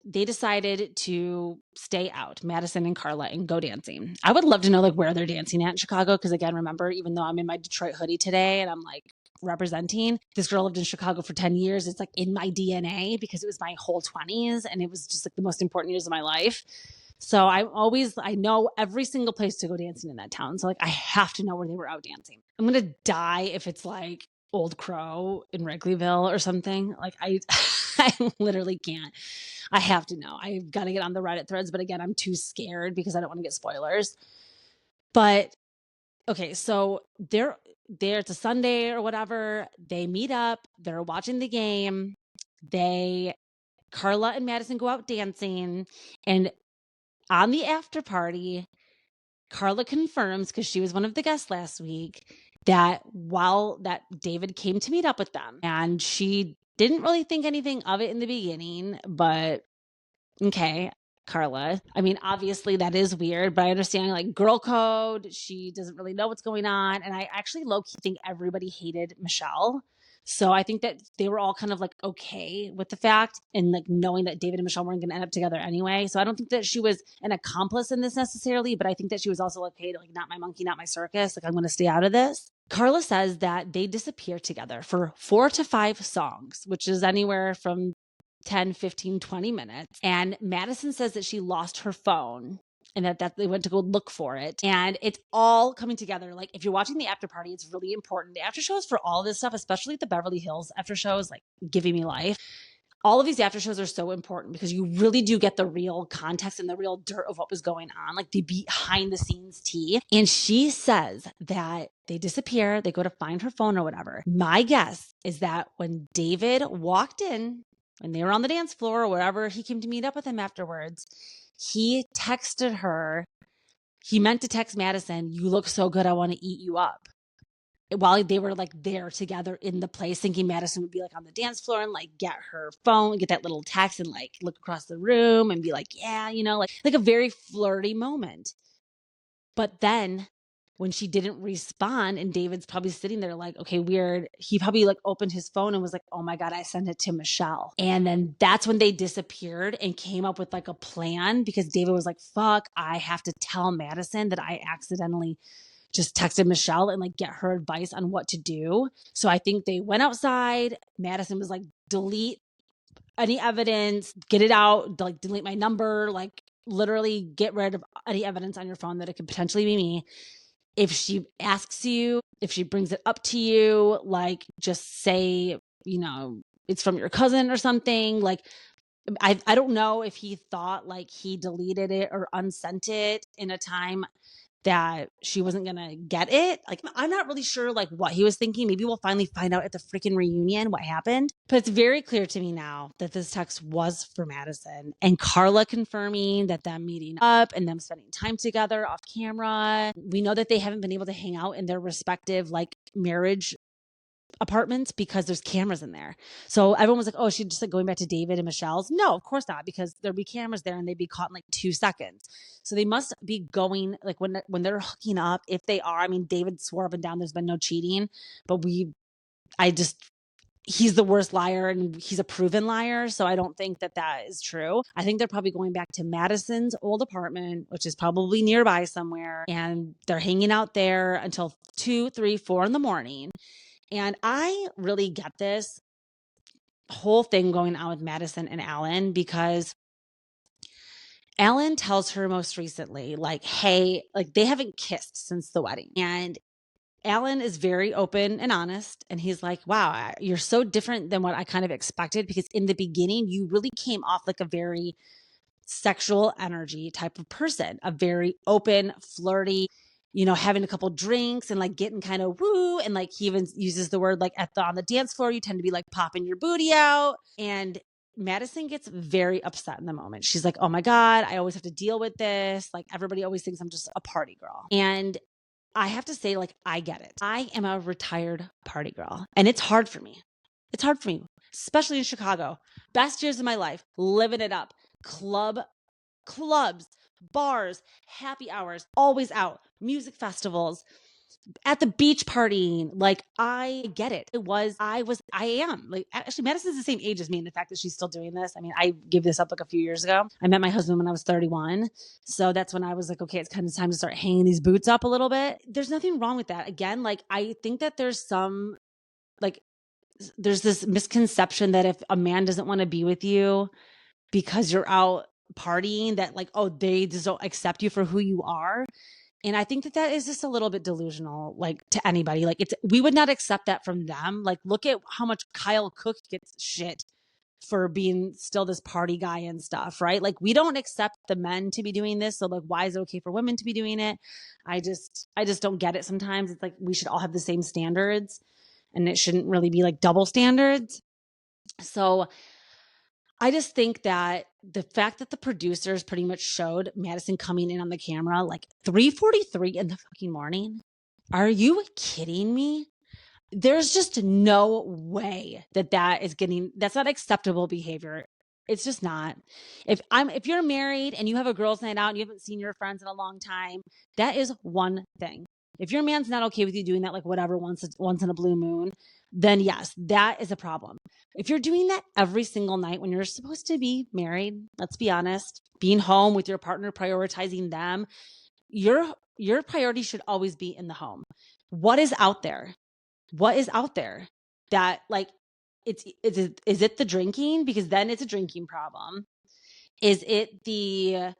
they decided to stay out, Madison and Carla, and go dancing. I would love to know like where they're dancing at in Chicago, because again, remember, even though I'm in my Detroit hoodie today and I'm like representing, this girl lived in Chicago for 10 years. It's like in my DNA because it was my whole 20s and it was just like the most important years of my life. So I know every single place to go dancing in that town. So like I have to know where they were out dancing. I'm going to die if it's like Old Crow in Wrigleyville or something. Like I literally can't. I have to know. I've got to get on the Reddit threads, but again, I'm too scared because I don't want to get spoilers. But okay, so they're it's a Sunday or whatever. They meet up. They're watching the game. Carla and Madison go out dancing, and on the after party, Carla confirms, because she was one of the guests last week, that that David came to meet up with them, and she didn't really think anything of it in the beginning, but okay, Carla. I mean, obviously that is weird, but I understand like girl code. She doesn't really know what's going on. And I actually low-key think everybody hated Michelle. So I think that they were all kind of like okay with the fact and like knowing that David and Michelle weren't going to end up together anyway. So I don't think that she was an accomplice in this necessarily, but I think that she was also like, hey, like not my monkey, not my circus. Like I'm going to stay out of this. Carla says that they disappear together for 4 to 5 songs, which is anywhere from 10, 15, 20 minutes. And Madison says that she lost her phone and that they went to go look for it. And it's all coming together. Like if you're watching the after party, it's really important. The after shows for all this stuff, especially the Beverly Hills after shows, like Giving Me Life. All of these after shows are so important because you really do get the real context and the real dirt of what was going on, like the behind the scenes tea. And she says that they disappear, they go to find her phone or whatever. My guess is that when David walked in, and they were on the dance floor or wherever he came to meet up with him afterwards, he texted her. He meant to text Madison, you look so good, I want to eat you up. While they were like there together in the place, thinking Madison would be like on the dance floor and like get her phone, get that little text and like look across the room and be like, yeah, like a very flirty moment. But then when she didn't respond, and David's probably sitting there like, okay, weird. He probably like opened his phone and was like, oh my God, I sent it to Michelle. And then that's when they disappeared and came up with like a plan, because David was like, fuck, I have to tell Madison that I accidentally just texted Michelle and like get her advice on what to do. So I think they went outside. Madison was like, delete any evidence, get it out, like delete my number, like literally get rid of any evidence on your phone that it could potentially be me. If she asks you, if she brings it up to you, like just say, you know, it's from your cousin or something. Like, I don't know if he thought like he deleted it or unsent it in a time that she wasn't gonna get it. Like, I'm not really sure like what he was thinking. Maybe we'll finally find out at the freaking reunion what happened. But it's very clear to me now that this text was for Madison, and Carla confirming that them meeting up and them spending time together off camera. We know that they haven't been able to hang out in their respective like marriage apartments because there's cameras in there. So everyone was like, oh, she's just like going back to David and Michelle's. No, of course not, because there'd be cameras there and they'd be caught in like 2 seconds. So they must be going like when they're hooking up, if they are. I mean, David swore up and down there's been no cheating, but he's the worst liar and he's a proven liar. So I don't think that that is true. I think they're probably going back to Madison's old apartment, which is probably nearby somewhere. And they're hanging out there until 2, 3, 4 in the morning. And I really get this whole thing going on with Madison and Alan, because Alan tells her most recently, like, hey, like they haven't kissed since the wedding. And Alan is very open and honest. And he's like, wow, you're so different than what I kind of expected, because in the beginning, you really came off like a very sexual energy type of person, a very open, flirty, you know, having a couple drinks and like getting kind of woo. And like he even uses the word like on the dance floor, you tend to be like popping your booty out. And Madison gets very upset in the moment. She's like, oh my God, I always have to deal with this. Like everybody always thinks I'm just a party girl. And I have to say, like, I get it. I am a retired party girl and it's hard for me. It's hard for me, especially in Chicago. Best years of my life, living it up. Clubs, bars, happy hours, always out, music festivals, at the beach partying. Like, I get it. I am like, actually, Madison's the same age as me. And the fact that she's still doing this, I mean, I gave this up like a few years ago. I met my husband when I was 31. So that's when I was like, okay, it's kind of time to start hanging these boots up a little bit. There's nothing wrong with that. Again, like, I think that there's this misconception that if a man doesn't want to be with you because you're out partying, that like, oh, they just don't accept you for who you are. And I think that that is just a little bit delusional, like to anybody. Like we would not accept that from them. Like, look at how much Kyle Cook gets shit for being still this party guy and stuff, right? Like, we don't accept the men to be doing this. So like, why is it okay for women to be doing it? I just don't get it sometimes. It's like, we should all have the same standards and it shouldn't really be like double standards. So I just think that the fact that the producers pretty much showed Madison coming in on the camera like 3:43 in the fucking morning. Are you kidding me? There's just no way that's not acceptable behavior. It's just not. If you're married and you have a girls' night out and you haven't seen your friends in a long time, that is one thing. If your man's not okay with you doing that, like whatever, once in a blue moon, then yes, that is a problem. If you're doing that every single night when you're supposed to be married, let's be honest, being home with your partner, prioritizing them, your priority should always be in the home. What is out there? What is out there that like, is it the drinking? Because then it's a drinking problem. Is it the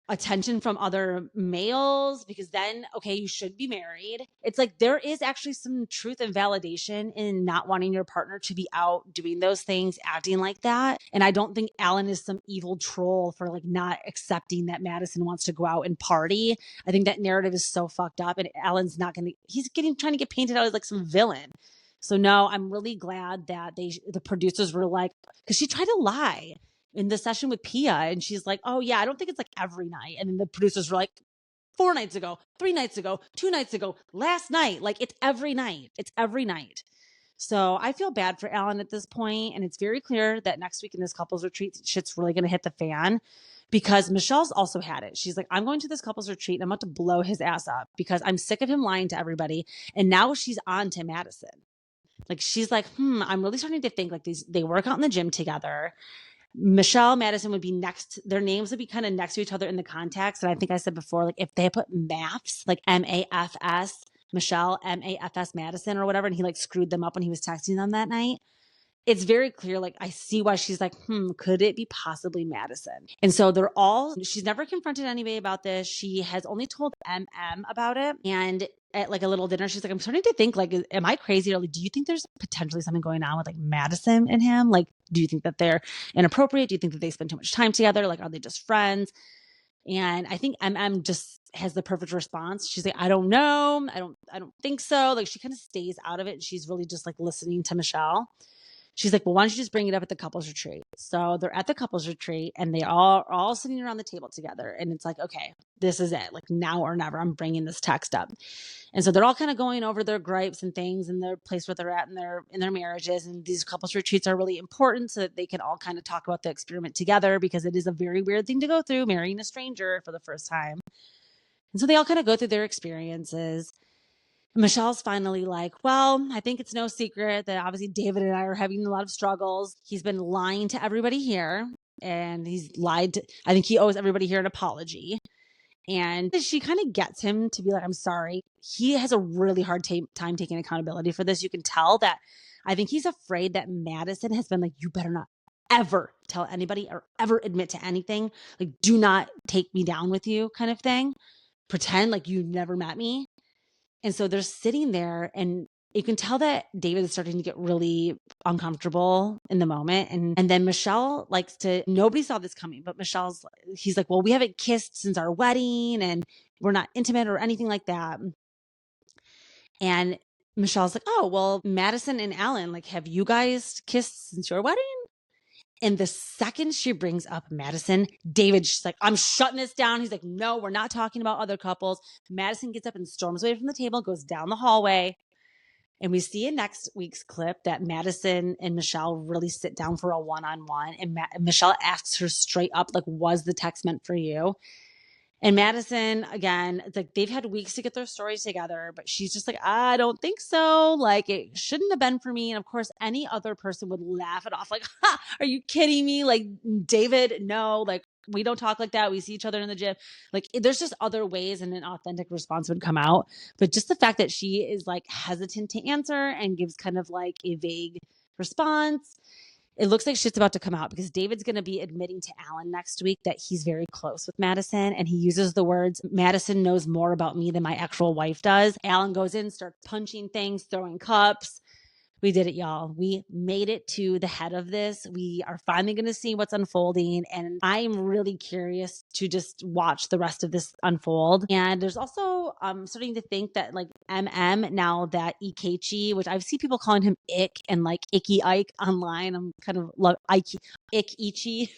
attention from other males? Because then, okay, you should be married. It's like, there is actually some truth and validation in not wanting your partner to be out doing those things, acting like that. And I don't think Alan is some evil troll for like not accepting that Madison wants to go out and party. I think that narrative is so fucked up, and Alan's trying to get painted out as like some villain. So no, I'm really glad that the producers were like, because she tried to lie in the session with Pia, and she's like, oh yeah, I don't think it's like every night. And then the producers were like, 4 nights ago, 3 nights ago, 2 nights ago, last night. Like, it's every night. It's every night. So I feel bad for Alan at this point, and it's very clear that next week in this couples retreat, shit's really going to hit the fan because Michelle's also had it. She's like, I'm going to this couples retreat and I'm about to blow his ass up because I'm sick of him lying to everybody. And now she's on to Madison. Like, she's like, I'm really starting to think like they work out in the gym together. Michelle, Madison would be next. Their names would be kind of next to each other in the context. And I think I said before, like if they put MAFS, like MAFS, Michelle, MAFS Madison or whatever, and he like screwed them up when he was texting them that night. It's very clear, like I see why she's like, could it be possibly Madison? And so she's never confronted anybody about this. She has only told MM about it. And at like a little dinner, she's like, I'm starting to think like, am I crazy? Or like, do you think there's potentially something going on with like Madison and him? Like, do you think that they're inappropriate? Do you think that they spend too much time together? Like, are they just friends? And I think MM just has the perfect response. She's like, I don't know. I don't think so. Like she kind of stays out of it. And she's really just like listening to Michelle. She's like, well, why don't you just bring it up at the couples retreat? So they're at the couples retreat and they are all sitting around the table together. And it's like, okay, this is it. Like now or never, I'm bringing this text up. And so they're all kind of going over their gripes and things and their place where they're at in their marriages. And these couples retreats are really important so that they can all kind of talk about the experiment together because it is a very weird thing to go through, marrying a stranger for the first time. And so they all kind of go through their experiences. Michelle's finally like, well, I think it's no secret that obviously David and I are having a lot of struggles. He's been lying to everybody here and he's lied to, I think he owes everybody here an apology. And she kind of gets him to be like, I'm sorry. He has a really hard time taking accountability for this. You can tell that I think he's afraid that Madison has been like, you better not ever tell anybody or ever admit to anything. Like, do not take me down with you kind of thing. Pretend like you never met me. And so they're sitting there and you can tell that David is starting to get really uncomfortable in the moment. And then Michelle likes to, nobody saw this coming, but he's like, well, we haven't kissed since our wedding and we're not intimate or anything like that. And Michelle's like, oh, well, Madison and Alan, like, have you guys kissed since your wedding? And the second she brings up Madison, she's like, I'm shutting this down. He's like, no, we're not talking about other couples. Madison gets up and storms away from the table, goes down the hallway. And we see in next week's clip that Madison and Michelle really sit down for a one-on-one. And Michelle asks her straight up, like, was the text meant for you? And Madison, again, it's like they've had weeks to get their stories together, but she's just like, I don't think so. Like, it shouldn't have been for me. And of course, any other person would laugh it off. Like, are you kidding me? Like, David, no, like, we don't talk like that. We see each other in the gym. Like, there's just other ways and an authentic response would come out. But just the fact that she is like hesitant to answer and gives kind of like a vague response, it looks like shit's about to come out because David's going to be admitting to Alan next week that he's very close with Madison. And he uses the words, Madison knows more about me than my actual wife does. Alan goes in, starts punching things, throwing cups. We did it, y'all. We made it to the head of this. We are finally going to see what's unfolding. And I'm really curious to just watch the rest of this unfold. And there's also starting to think that like now that Ikechi, which I've seen people calling him Ick and like Icky Ike online. I'm kind of love Ick-Ichi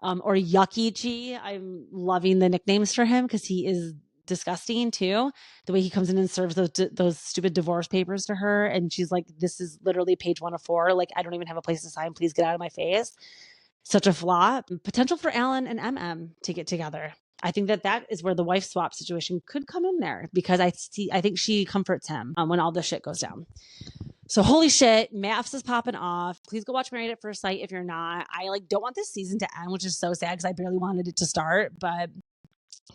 or Yuckichi. I'm loving the nicknames for him because he is disgusting too. The way he comes in and serves those stupid divorce papers to her. And she's like, this is literally page 1 of 4. Like, I don't even have a place to sign. Please get out of my face. Such a flop. Potential for Alan and MM to get together. I think that is where the wife swap situation could come in there because I think she comforts him when all this shit goes down. So holy shit, MAFS is popping off. Please go watch Married at First Sight if you're not. I like don't want this season to end, which is so sad because I barely wanted it to start, but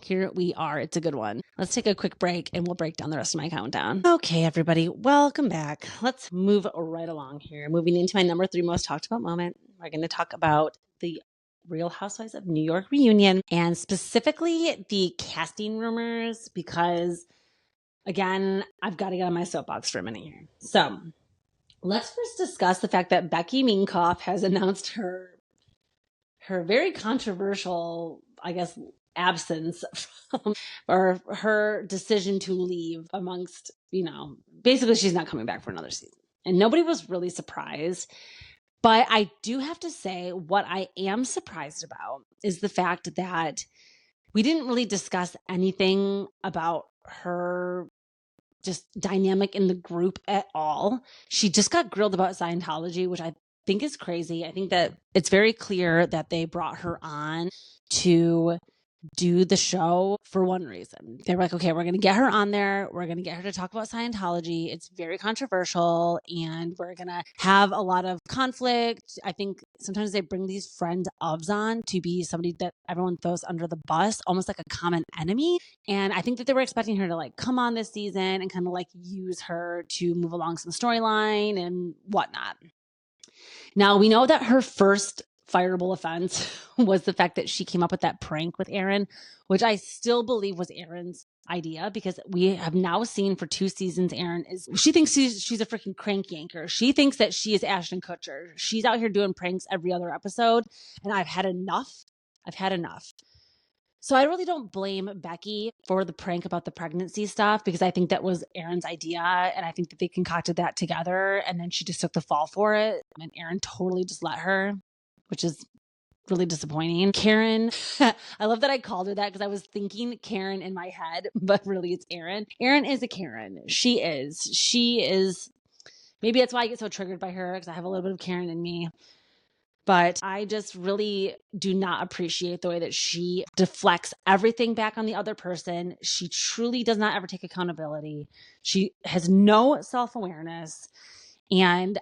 here we are. It's a good one. Let's take a quick break and we'll break down the rest of my countdown. Okay, everybody, welcome back. Let's move right along here. Moving into my number 3 most talked about moment. We're going to talk about the Real Housewives of New York reunion and specifically the casting rumors because, again, I've got to get on my soapbox for a minute here. So let's first discuss the fact that Becky Minkoff has announced her very controversial, I guess, absence or her decision to leave amongst, basically she's not coming back for another season. And nobody was really surprised. But I do have to say what I am surprised about is the fact that we didn't really discuss anything about her just dynamic in the group at all. She just got grilled about Scientology, which I think is crazy. I think that it's very clear that they brought her on to do the show for one reason. They were like, okay, we're going to get her on there. We're going to get her to talk about Scientology. It's very controversial and we're going to have a lot of conflict. I think sometimes they bring these friend ofs on to be somebody that everyone throws under the bus, almost like a common enemy. And I think that they were expecting her to like come on this season and kind of like use her to move along some storyline and whatnot. Now we know that her first fireable offense was the fact that she came up with that prank with Aaron, which I still believe was Aaron's idea, because we have now seen for 2 seasons, she thinks she's a freaking crank yanker. She thinks that she is Ashton Kutcher. She's out here doing pranks every other episode, and I've had enough. So I really don't blame Becky for the prank about the pregnancy stuff, because I think that was Aaron's idea, and I think that they concocted that together, and then she just took the fall for it, and Aaron totally just let her, which is really disappointing. Karen, I love that I called her that because I was thinking Karen in my head, but really it's Aaron. Aaron is a Karen. She is. Maybe that's why I get so triggered by her, because I have a little bit of Karen in me. But I just really do not appreciate the way that she deflects everything back on the other person. She truly does not ever take accountability. She has no self-awareness. And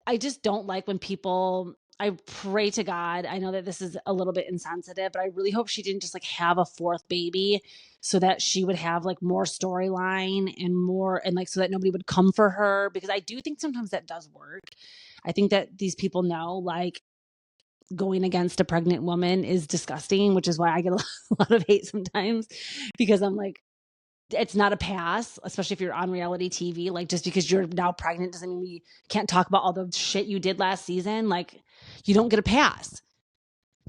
I just don't like when people, I pray to God, I know that this is a little bit insensitive, but I really hope she didn't just like have a 4th baby so that she would have like more storyline and more, and like so that nobody would come for her, because I do think sometimes that does work. I think that these people know like going against a pregnant woman is disgusting, which is why I get a lot of hate sometimes, because I'm like, it's not a pass, especially if you're on reality TV. Like, just because you're now pregnant doesn't mean you can't talk about all the shit you did last season. Like, you don't get a pass.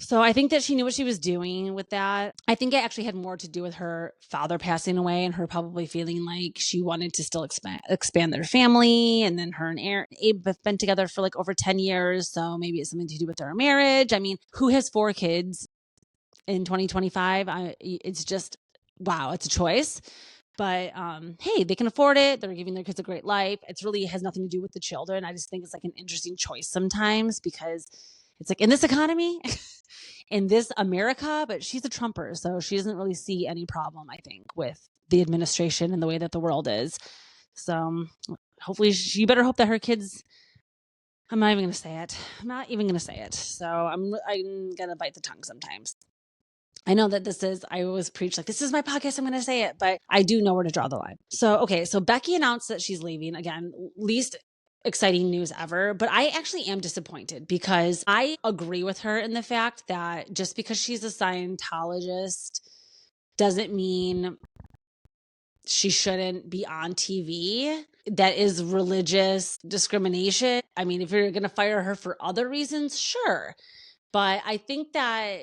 So I think that she knew what she was doing with that. I think it actually had more to do with her father passing away and her probably feeling like she wanted to still expand their family. And then her and Abe have been together for like over 10 years. So maybe it's something to do with their marriage. I mean, who has 4 kids in 2025? It's just, wow, it's a choice. But hey, they can afford it. They're giving their kids a great life. It's really has nothing to do with the children. I just think it's like an interesting choice sometimes, because it's like in this economy, in this America, but she's a Trumper, so she doesn't really see any problem, I think, with the administration and the way that the world is. So hopefully she better hope that her kids, I'm not even going to say it. So I'm going to bite the tongue sometimes. I know that I always preach like, this is my podcast, I'm going to say it, but I do know where to draw the line. So, okay. So Becky announced that she's leaving. Again, least exciting news ever, but I actually am disappointed, because I agree with her in the fact that just because she's a Scientologist doesn't mean she shouldn't be on TV. That is religious discrimination. I mean, if you're going to fire her for other reasons, sure. But I think that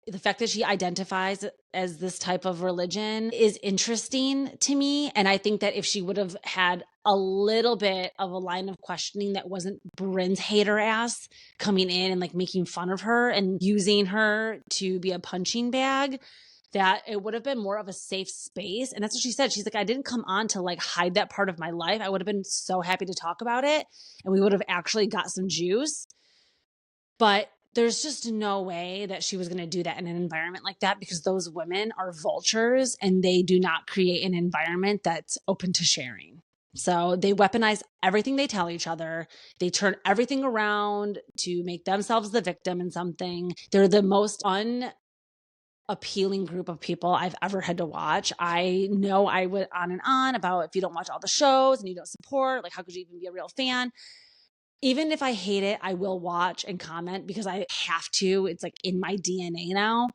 the fact that she identifies as this type of religion is interesting to me. And I think that if she would have had a little bit of a line of questioning that wasn't Bryn's hater ass coming in and like making fun of her and using her to be a punching bag, that it would have been more of a safe space. And that's what she said. She's like, I didn't come on to like hide that part of my life. I would have been so happy to talk about it, and we would have actually got some juice. But there's just no way that she was going to do that in an environment like that, because those women are vultures and they do not create an environment that's open to sharing. So they weaponize everything they tell each other. They turn everything around to make themselves the victim in something. They're the most unappealing group of people I've ever had to watch. I know I went on and on about, if you don't watch all the shows and you don't support, like, how could you even be a real fan? Even if I hate it, I will watch and comment because I have to. It's like in my DNA now.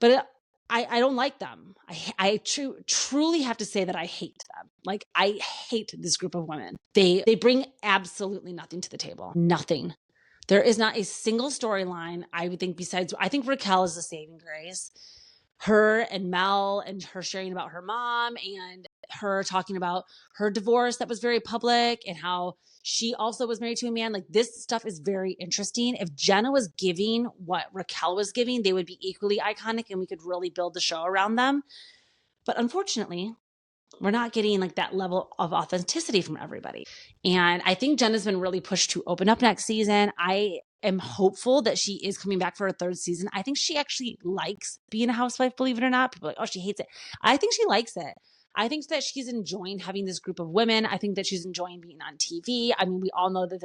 But I don't like them. I truly have to say that I hate them. Like, I hate this group of women. They bring absolutely nothing to the table. Nothing. There is not a single storyline, I would think, besides, I think Raquel is the saving grace. Her and Mel, and her sharing about her mom, and her talking about her divorce that was very public, and how she also was married to a man. Like, this stuff is very interesting. If Jenna was giving what Raquel was giving, they would be equally iconic and we could really build the show around them. But unfortunately, We're not getting like that level of authenticity from everybody. And I think Jenna's been really pushed to open up next season. I am hopeful that she is coming back for a third season. I think she actually likes being a housewife, believe it or not. People are like, oh, she hates it. I think she likes it. I think that she's enjoying having this group of women. I think that she's enjoying being on TV. I mean, we all know that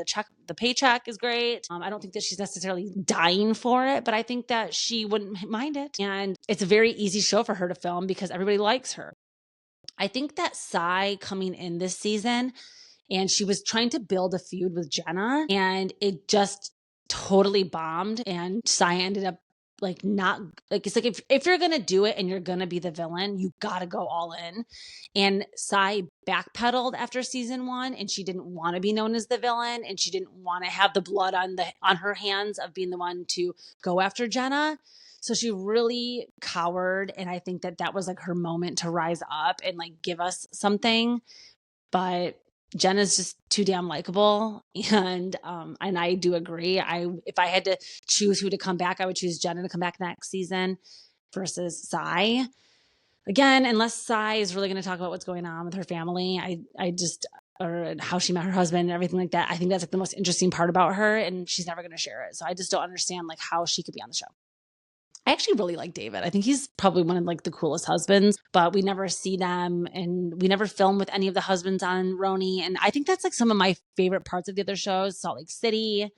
the paycheck is great. I don't think that she's necessarily dying for it, but I think that she wouldn't mind it. And it's a very easy show for her to film because everybody likes her. I think that Sai coming in this season, and she was trying to build a feud with Jenna, and it just totally bombed. And Sai ended up like not like, it's like if you're gonna do it and you're gonna be the villain, you gotta go all in. And Sai backpedaled after season 1, and she didn't want to be known as the villain, and she didn't want to have the blood on her hands of being the one to go after Jenna. So she really cowered, and I think that was like her moment to rise up and like give us something. But Jenna's just too damn likable, and I do agree. If I had to choose who to come back, I would choose Jenna to come back next season versus Sai. Again, unless Sai is really going to talk about what's going on with her family, or how she met her husband and everything like that. I think that's like the most interesting part about her, and she's never going to share it. So I just don't understand like how she could be on the show. I actually really like David. I think he's probably one of like the coolest husbands, but we never see them, and we never film with any of the husbands on RHONY. And I think that's like some of my favorite parts of the other shows. Salt Lake City,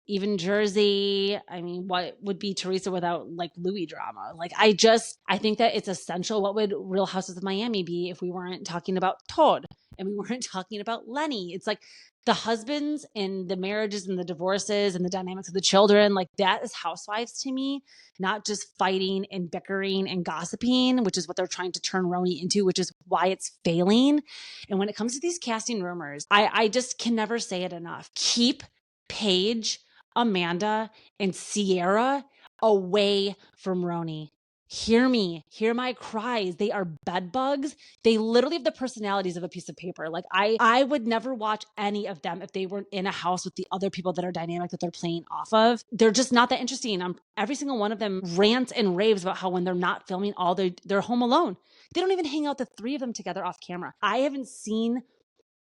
even Jersey. I mean, what would be Teresa without like Louis drama? Like, I think that it's essential. What would Real Houses of Miami be if we weren't talking about Todd and we weren't talking about Lenny? It's like the husbands and the marriages and the divorces and the dynamics of the children, like that is Housewives to me, not just fighting and bickering and gossiping, which is what they're trying to turn RHONY into, which is why it's failing. And when it comes to these casting rumors, I just can never say it enough. Keep Paige, Amanda, and Sierra away from RHONY. Hear me, hear my cries. They are bed bugs. They literally have the personalities of a piece of paper. Like I would never watch any of them if they weren't in a house with the other people that are dynamic that they're playing off of. They're just not that interesting. Every single one of them rants and raves about how when they're not filming, they're home alone. They don't even hang out the three of them together off camera. I haven't seen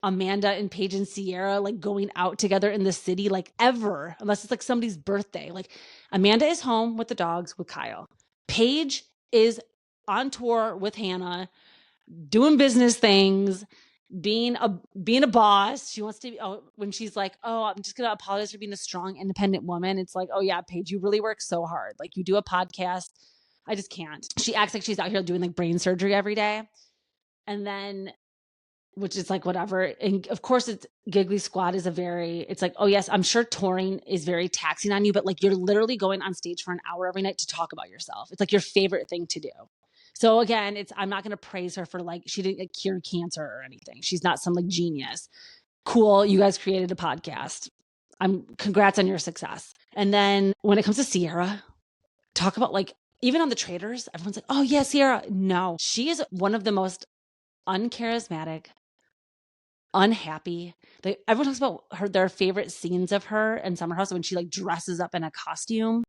Amanda and Paige and Sierra like going out together in the city like ever, unless it's like somebody's birthday. Like Amanda is home with the dogs with Kyle. Paige is on tour with Hannah, doing business things, being a boss. She wants to be, when she's like, oh, I'm just going to apologize for being a strong, independent woman. It's like, oh yeah, Paige, you really work so hard. Like you do a podcast. I just can't. She acts like she's out here doing like brain surgery every day. And then, which is like whatever. And of course it's Giggly Squad is it's like, oh yes, I'm sure touring is very taxing on you, but like you're literally going on stage for an hour every night to talk about yourself. It's like your favorite thing to do. So again, I'm not going to praise her for like, she didn't like, cure cancer or anything. She's not some like genius. Cool. You guys created a podcast. Congrats on your success. And then when it comes to Sierra, talk about like, even on the Traitors, everyone's like, oh yeah, Sierra. No, she is one of the most uncharismatic, unhappy. Everyone talks about their favorite scenes of her in Summer House when she like dresses up in a costume.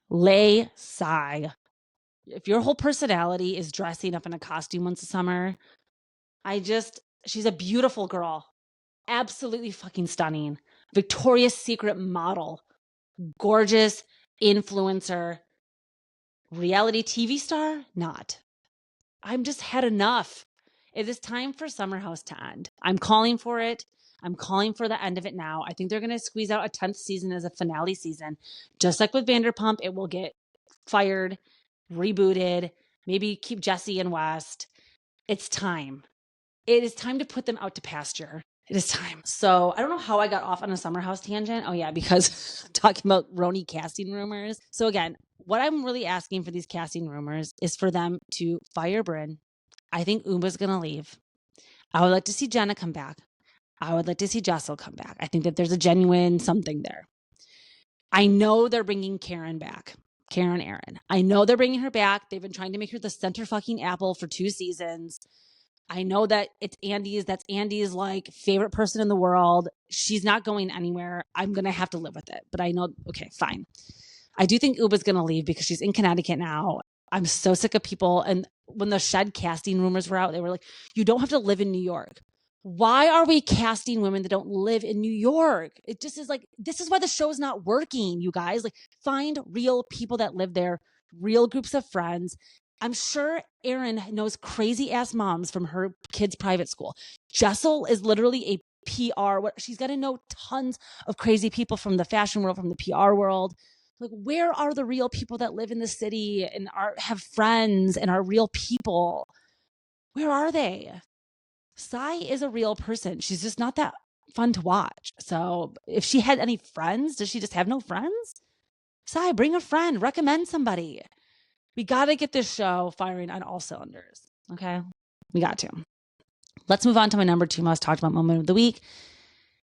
Lay Sai. If your whole personality is dressing up in a costume once a summer, she's a beautiful girl. Absolutely fucking stunning. Victoria's Secret model. Gorgeous influencer. Reality TV star? Not. I'm just had enough. It is time for Summer House to end. I'm calling for it. I'm calling for the end of it now. I think they're going to squeeze out a 10th season as a finale season. Just like with Vanderpump, it will get fired, rebooted, maybe keep Jesse and West. It's time. It is time to put them out to pasture. It is time. So I don't know how I got off on a Summer House tangent. Oh yeah, because I'm talking about RHONY casting rumors. So again, what I'm really asking for these casting rumors is for them to fire Brynn. I think Uma's going to leave. I would like to see Jenna come back. I would like to see Jessel come back. I think that there's a genuine something there. I know they're bringing Karen back. Karen Aaron. I know they're bringing her back. They've been trying to make her the center fucking apple for 2 seasons. I know that it's Andy's. That's Andy's like favorite person in the world. She's not going anywhere. I'm going to have to live with it. But I know, okay, fine. I do think Uba's going to leave because she's in Connecticut now. I'm so sick of people. And when the Shed casting rumors were out, they were like, you don't have to live in New York. Why are we casting women that don't live in New York? It just is like, this is why the show is not working, you guys. Like, find real people that live there, real groups of friends. I'm sure Erin knows crazy ass moms from her kids' private school. Jessel is literally a PR. She's got to know tons of crazy people from the fashion world, from the PR world. Like, where are the real people that live in the city and have friends and are real people? Where are they? Sai is a real person. She's just not that fun to watch. So if she had any friends, does she just have no friends? Sai, bring a friend, recommend somebody. We got to get this show firing on all cylinders. Okay? We got to. Let's move on to my number 2 most talked about moment of the week.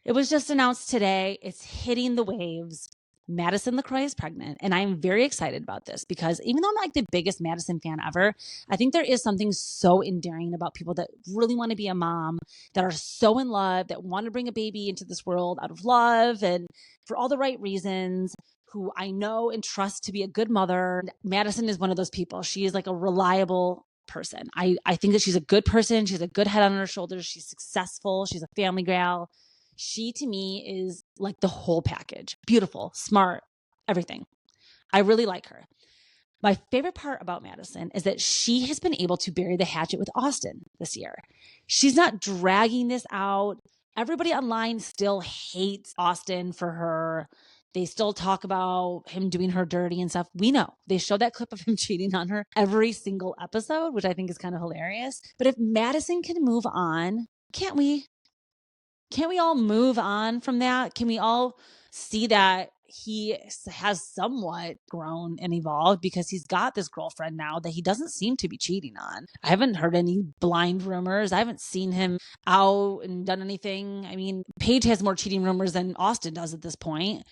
It was just announced today. It's hitting the waves. Madison LaCroix is pregnant, and I'm very excited about this because even though I'm like the biggest Madison fan ever, I think there is something so endearing about people that really want to be a mom, that are so in love, that want to bring a baby into this world out of love and for all the right reasons, who I know and trust to be a good mother. Madison is one of those people. She is like a reliable person. I think that she's a good person. She's a good head on her shoulders. She's successful. She's a family gal. She, to me, is like the whole package. Beautiful, smart, everything. I really like her. My favorite part about Madison is that she has been able to bury the hatchet with Austin this year. She's not dragging this out. Everybody online still hates Austin for her. They still talk about him doing her dirty and stuff. We know. They show that clip of him cheating on her every single episode, which I think is kind of hilarious. But if Madison can move on, can't we? Can't we all move on from that? Can we all see that he has somewhat grown and evolved because he's got this girlfriend now that he doesn't seem to be cheating on? I haven't heard any blind rumors. I haven't seen him out and done anything. I mean, Paige has more cheating rumors than Austin does at this point.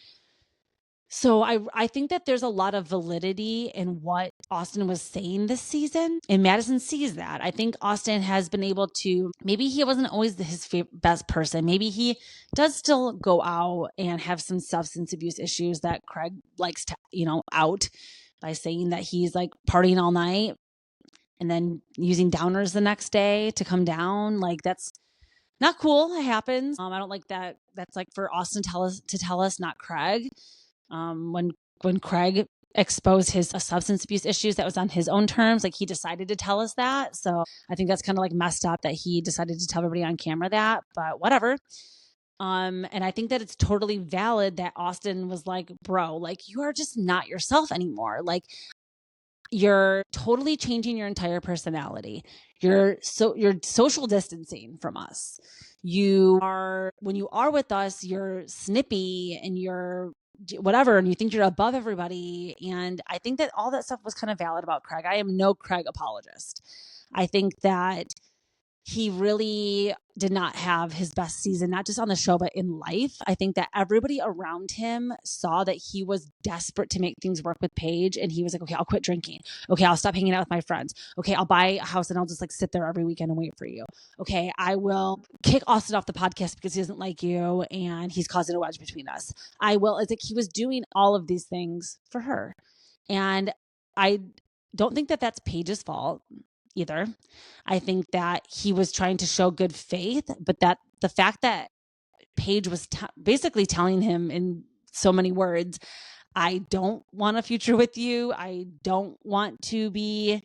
So I think that there's a lot of validity in what Austin was saying this season, and Madison sees that. I think Austin has been able to, maybe he wasn't always his best person. Maybe he does still go out and have some substance abuse issues that Craig likes to, out by saying that he's like partying all night and then using downers the next day to come down. Like, that's not cool. It happens. I don't like that. That's like for Austin to tell us, not Craig. When Craig exposed his substance abuse issues, that was on his own terms. Like, he decided to tell us that. So I think that's kind of like messed up that he decided to tell everybody on camera that, but whatever. And I think that it's totally valid that Austin was like, bro, like, you are just not yourself anymore. Like, you're totally changing your entire personality. You're social distancing from us. When you are with us, you're snippy and you're whatever, and you think you're above everybody. And I think that all that stuff was kind of valid about Craig. I am no Craig apologist. I think that he really did not have his best season, not just on the show, but in life. I think that everybody around him saw that he was desperate to make things work with Paige. And he was like, okay, I'll quit drinking. Okay, I'll stop hanging out with my friends. Okay, I'll buy a house and I'll just like sit there every weekend and wait for you. Okay, I will kick Austin off the podcast because he doesn't like you and he's causing a wedge between us. It's like he was doing all of these things for her. And I don't think that that's Paige's fault either. I think that he was trying to show good faith, but that the fact that Paige was basically telling him in so many words, I don't want a future with you. I don't want to be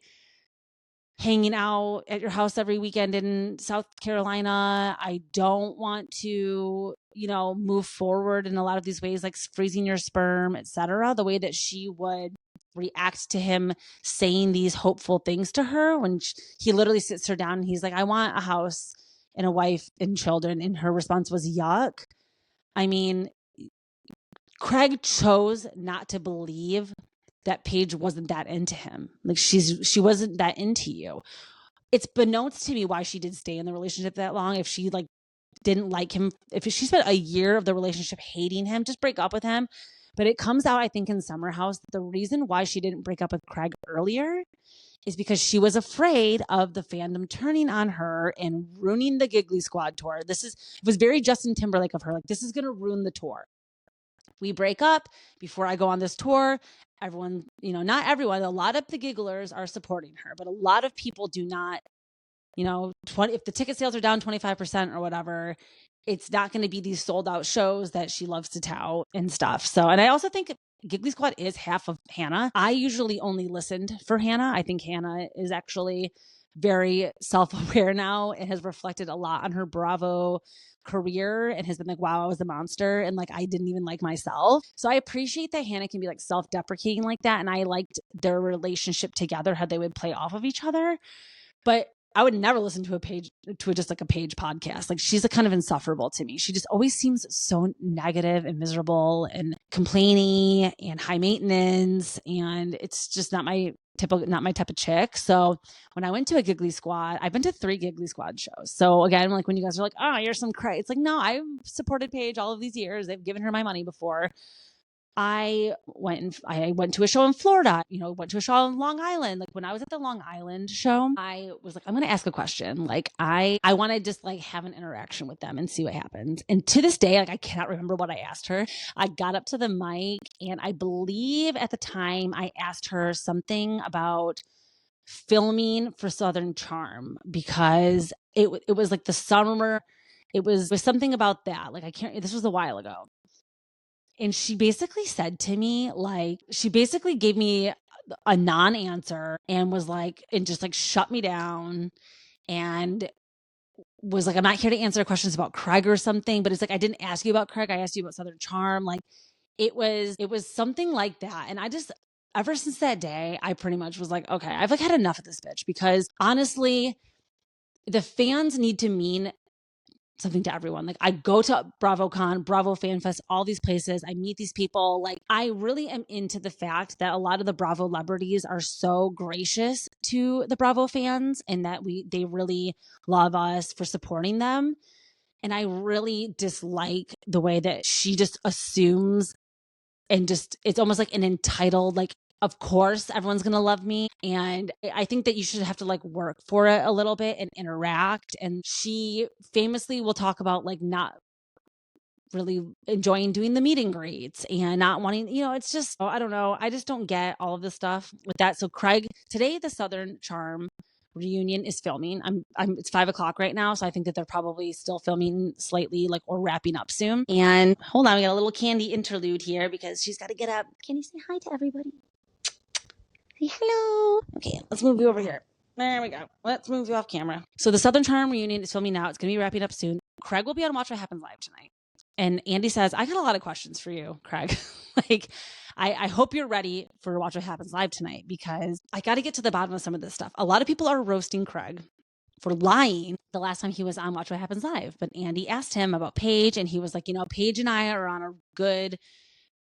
hanging out at your house every weekend in South Carolina. I don't want to, move forward in a lot of these ways, like freezing your sperm, etc. The way that she would react to him saying these hopeful things to her when he literally sits her down and he's like, I want a house and a wife and children. And her response was, yuck. I mean, Craig chose not to believe that Paige wasn't that into him. Like, she wasn't that into you. It's beknownst to me why she did stay in the relationship that long. If she like didn't like him, if she spent a year of the relationship hating him, just break up with him. But it comes out, I think, in Summer House, the reason why she didn't break up with Craig earlier is because she was afraid of the fandom turning on her and ruining the Giggly Squad tour. It was very Justin Timberlake of her. Like, this is going to ruin the tour. We break up before I go on this tour. Everyone, not everyone, a lot of the gigglers are supporting her, but a lot of people do not, if the ticket sales are down 25% or whatever, it's not going to be these sold out shows that she loves to tout and stuff. So, and I also think Giggly Squad is half of Hannah. I usually only listened for Hannah. I think Hannah is actually very self-aware now and has reflected a lot on her Bravo career and has been like, wow, I was a monster. And like, I didn't even like myself. So I appreciate that Hannah can be like self-deprecating like that. And I liked their relationship together, how they would play off of each other. But I would never listen to a Paige podcast. Like, she's a kind of insufferable to me. She just always seems so negative and miserable and complaining and high maintenance. And it's just not my type of chick. So when I went to a Giggly Squad, I've been to 3 Giggly Squad shows. So again, like when you guys are like, oh, you're some cray. It's like, no, I've supported Paige all of these years. They've given her my money before. I went to a show in Florida, went to a show in Long Island. Like when I was at the Long Island show, I was like, I'm going to ask a question. Like I want to just like have an interaction with them and see what happens. And to this day, like I cannot remember what I asked her. I got up to the mic and I believe at the time I asked her something about filming for Southern Charm because it was like the summer. It was something about that. Like this was a while ago. And she basically said to me, like, she basically gave me a non-answer and was like, and just like shut me down and was like, I'm not here to answer questions about Craig or something, but it's like, I didn't ask you about Craig. I asked you about Southern Charm. Like it was something like that. And I just, ever since that day, I pretty much was like, okay, I've like had enough of this bitch because honestly, the fans need to mean something to everyone. Like I go to BravoCon, Bravo Fan Fest, all these places. I meet these people. Like I really am into the fact that a lot of the Bravo celebrities are so gracious to the Bravo fans and that they really love us for supporting them. And I really dislike the way that she just assumes and just, it's almost like an entitled, like, of course, everyone's going to love me. And I think that you should have to like work for it a little bit and interact. And she famously will talk about like not really enjoying doing the meet and greets and not wanting, it's just, I don't know. I just don't get all of this stuff with that. So Craig, today, the Southern Charm reunion is filming. It's 5:00 right now. So I think that they're probably still filming slightly like, or wrapping up soon. And hold on, we got a little Candy interlude here because she's got to get up. Can you say hi to everybody? Say hello. Okay, let's move you over here. There we go. Let's move you off camera. So the Southern Charm reunion is filming now. It's going to be wrapping up soon. Craig will be on Watch What Happens Live tonight. And Andy says, I got a lot of questions for you, Craig. Like, I hope you're ready for Watch What Happens Live tonight because I got to get to the bottom of some of this stuff. A lot of people are roasting Craig for lying the last time he was on Watch What Happens Live. But Andy asked him about Paige and he was like, Paige and I are on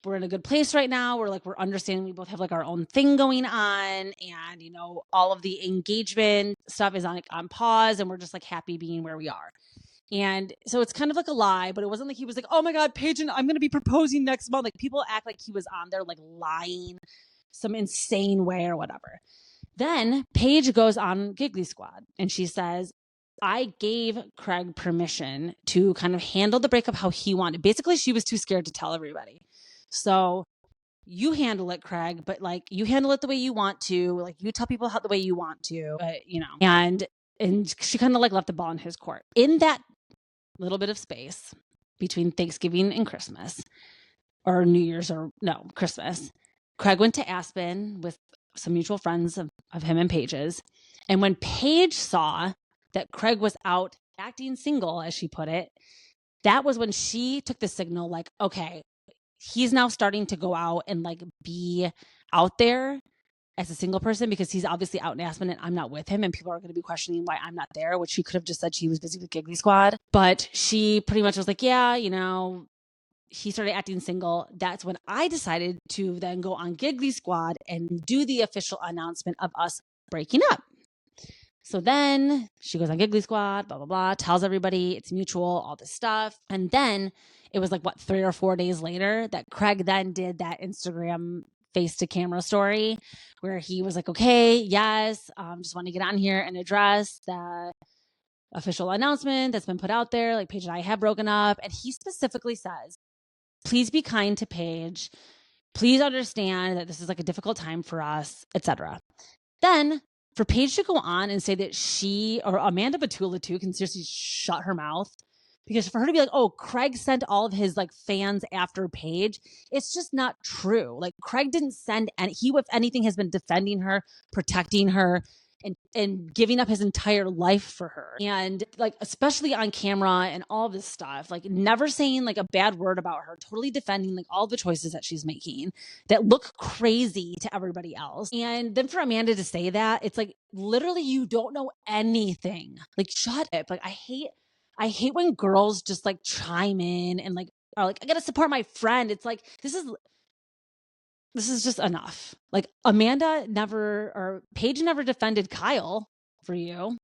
we're in a good place right now. We're understanding we both have like our own thing going on and, all of the engagement stuff is on pause and we're just like happy being where we are. And so it's kind of like a lie, but it wasn't like he was like, oh my God, Paige and I'm going to be proposing next month. Like people act like he was on there like lying some insane way or whatever. Then Paige goes on Giggly Squad and she says, I gave Craig permission to kind of handle the breakup how he wanted. Basically, she was too scared to tell everybody. So you handle it, Craig, but like you handle it the way you want to, like you tell people how the way you want to, and she kind of like left the ball in his court. In that little bit of space between Thanksgiving and Christmas or New Year's Christmas, Craig went to Aspen with some mutual friends of him and Paige's. And when Paige saw that Craig was out acting single, as she put it, that was when she took the signal like, okay, he's now starting to go out and like be out there as a single person because he's obviously out in Aspen and I'm not with him and people are going to be questioning why I'm not there, which she could have just said she was busy with Giggly Squad. But she pretty much was like, yeah, he started acting single. That's when I decided to then go on Giggly Squad and do the official announcement of us breaking up. So then she goes on Giggly Squad, blah, blah, blah, tells everybody it's mutual, all this stuff. And then it was like, 3 or 4 days later that Craig then did that Instagram face to camera story where he was like, okay, yes, just want to get on here and address the official announcement that's been put out there. Like Paige and I have broken up. And he specifically says, please be kind to Paige. Please understand that this is like a difficult time for us, etc. Then for Paige to go on and say that she, or Amanda Batula too, can seriously shut her mouth, because for her to be like, oh, Craig sent all of his like fans after Paige, it's just not true. Like Craig didn't send any, he, if anything, has been defending her, protecting her, and giving up his entire life for her. And like, especially on camera and all this stuff, like never saying like a bad word about her, totally defending like all the choices that she's making that look crazy to everybody else. And then for Amanda to say that, it's like, literally, you don't know anything. Like, shut up. Like, I hate when girls just like chime in and like are like, I gotta support my friend. It's like, this is just enough. Like Amanda never, or Paige never defended Kyle for you.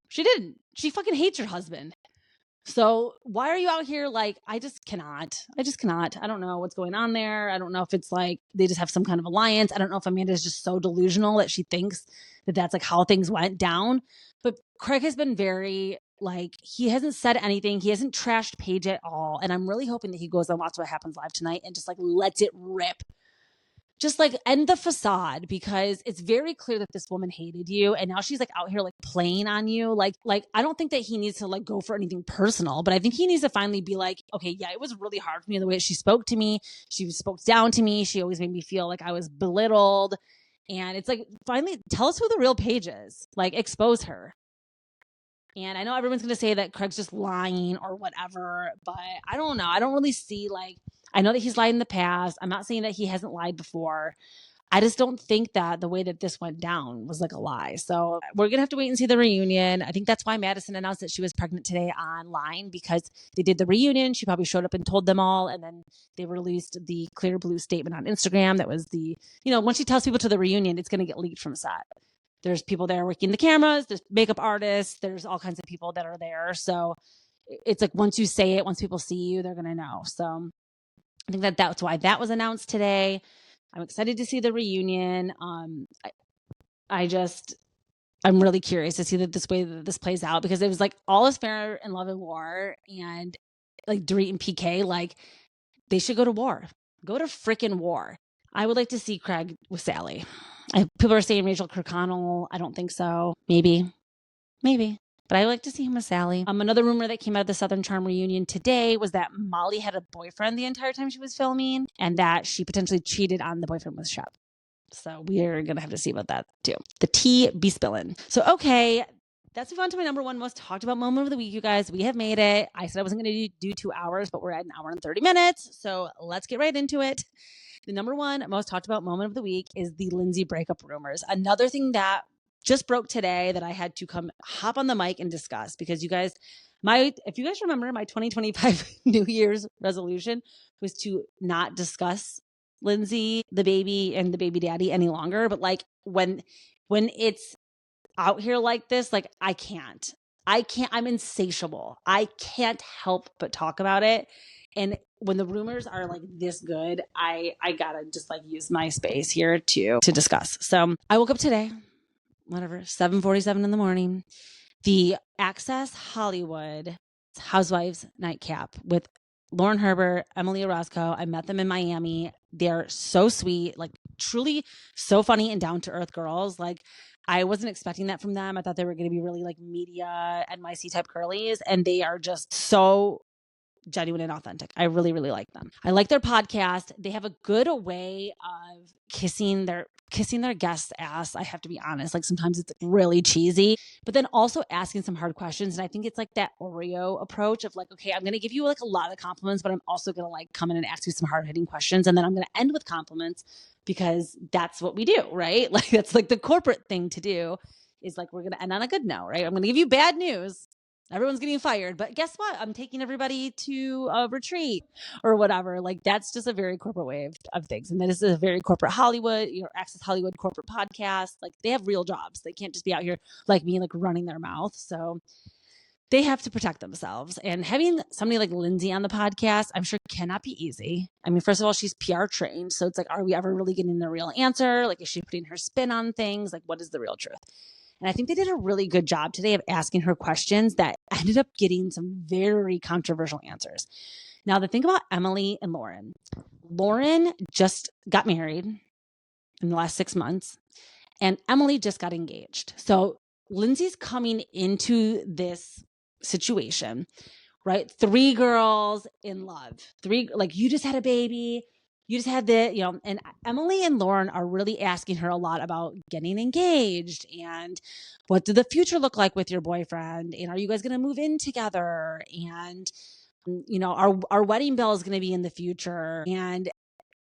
She didn't. She fucking hates your husband. So why are you out here? Like, I just cannot. I don't know what's going on there. I don't know if it's like they just have some kind of alliance. I don't know if Amanda is just so delusional that she thinks that that's like how things went down. But Craig has been very like, he hasn't said anything. He hasn't trashed Paige at all. And I'm really hoping that he goes and watches What Happens Live tonight and just like lets it rip. Just like end the facade, because it's very clear that this woman hated you. And now she's like out here like playing on you. Like, I don't think that he needs to like go for anything personal, but I think he needs to finally be like, okay, yeah, it was really hard for me the way she spoke to me. She spoke down to me. She always made me feel like I was belittled. And it's like, finally tell us who the real Paige is. Like, expose her. And I know everyone's going to say that Craig's just lying or whatever, but I don't know. I don't really see like, I know that he's lied in the past. I'm not saying that he hasn't lied before. I just don't think that the way that this went down was like a lie. So we're going to have to wait and see the reunion. I think that's why Madison announced that she was pregnant today online, because they did the reunion. She probably showed up and told them all. And then they released the clear blue statement on Instagram. That was the, you know, once she tells people to the reunion, it's going to get leaked from set. There's people there working the cameras. There's makeup artists. There's all kinds of people that are there. So it's like, once you say it, once people see you, they're going to know. So I think that that's why that was announced today. I'm excited to see the reunion. I'm really curious to see that this way that this plays out, because it was like all is fair in love and war, and like Dorit and PK, like they should go to war. Go to freaking war. I would like to see Craig with Sally. People are saying Rachel Kirkconnell. I don't think so. Maybe. But I like to see him with Sally. Another rumor that came out of the Southern Charm reunion today was that Molly had a boyfriend the entire time she was filming, and that she potentially cheated on the boyfriend with Shep. So we're going to have to see about that too. The tea be spilling. So, okay, let's move on to my number one most talked about moment of the week, you guys. We have made it. I said I wasn't going to do 2 hours, but we're at 1 hour and 30 minutes. So let's get right into it. The number one most talked about moment of the week is the Lindsay breakup rumors. Another thing that just broke today that I had to come hop on the mic and discuss, because you guys, if you guys remember, my 2025 New Year's resolution was to not discuss Lindsay, the baby, and the baby daddy any longer. But like when it's out here like this, like I can't, I'm insatiable. I can't help but talk about it. And when the rumors are like this good, I gotta just like use my space here to discuss. So I woke up today, 7:47 in the morning. The Access Hollywood Housewives nightcap with Lauren Herbert, Emily Orozco. I met them in Miami. They're so sweet, like truly so funny and down to earth girls. Like I wasn't expecting that from them. I thought they were going to be really like media NYC type girlies, and they are just so genuine and authentic. I really, really like them. I like their podcast. They have a good way of kissing their guests' ass. I have to be honest. Like sometimes it's really cheesy, but then also asking some hard questions. And I think it's like that Oreo approach of like, okay, I'm going to give you like a lot of compliments, but I'm also going to like come in and ask you some hard hitting questions. And then I'm going to end with compliments, because that's what we do, right? Like that's like the corporate thing to do, is like, we're going to end on a good note, right? I'm going to give you bad news. Everyone's getting fired, but guess what? I'm taking everybody to a retreat or whatever. Like that's just a very corporate way of things. And this is a very corporate Hollywood, Access Hollywood corporate podcast. Like they have real jobs. They can't just be out here like me, like running their mouth. So they have to protect themselves. And having somebody like Lindsay on the podcast, I'm sure cannot be easy. I mean, first of all, she's PR trained. So it's like, are we ever really getting the real answer? Like, is she putting her spin on things? Like, what is the real truth? And I think they did a really good job today of asking her questions that ended up getting some very controversial answers. Now, the thing about Emily and Lauren, Lauren just got married in the last 6 months, and Emily just got engaged. So Lindsay's coming into this situation, right? 3 girls in love. 3, like, you just had a baby. You just had the, you know, and Emily and Lauren are really asking her a lot about getting engaged and what did the future look like with your boyfriend? And are you guys going to move in together? And, you know, our wedding bell is going to be in the future. And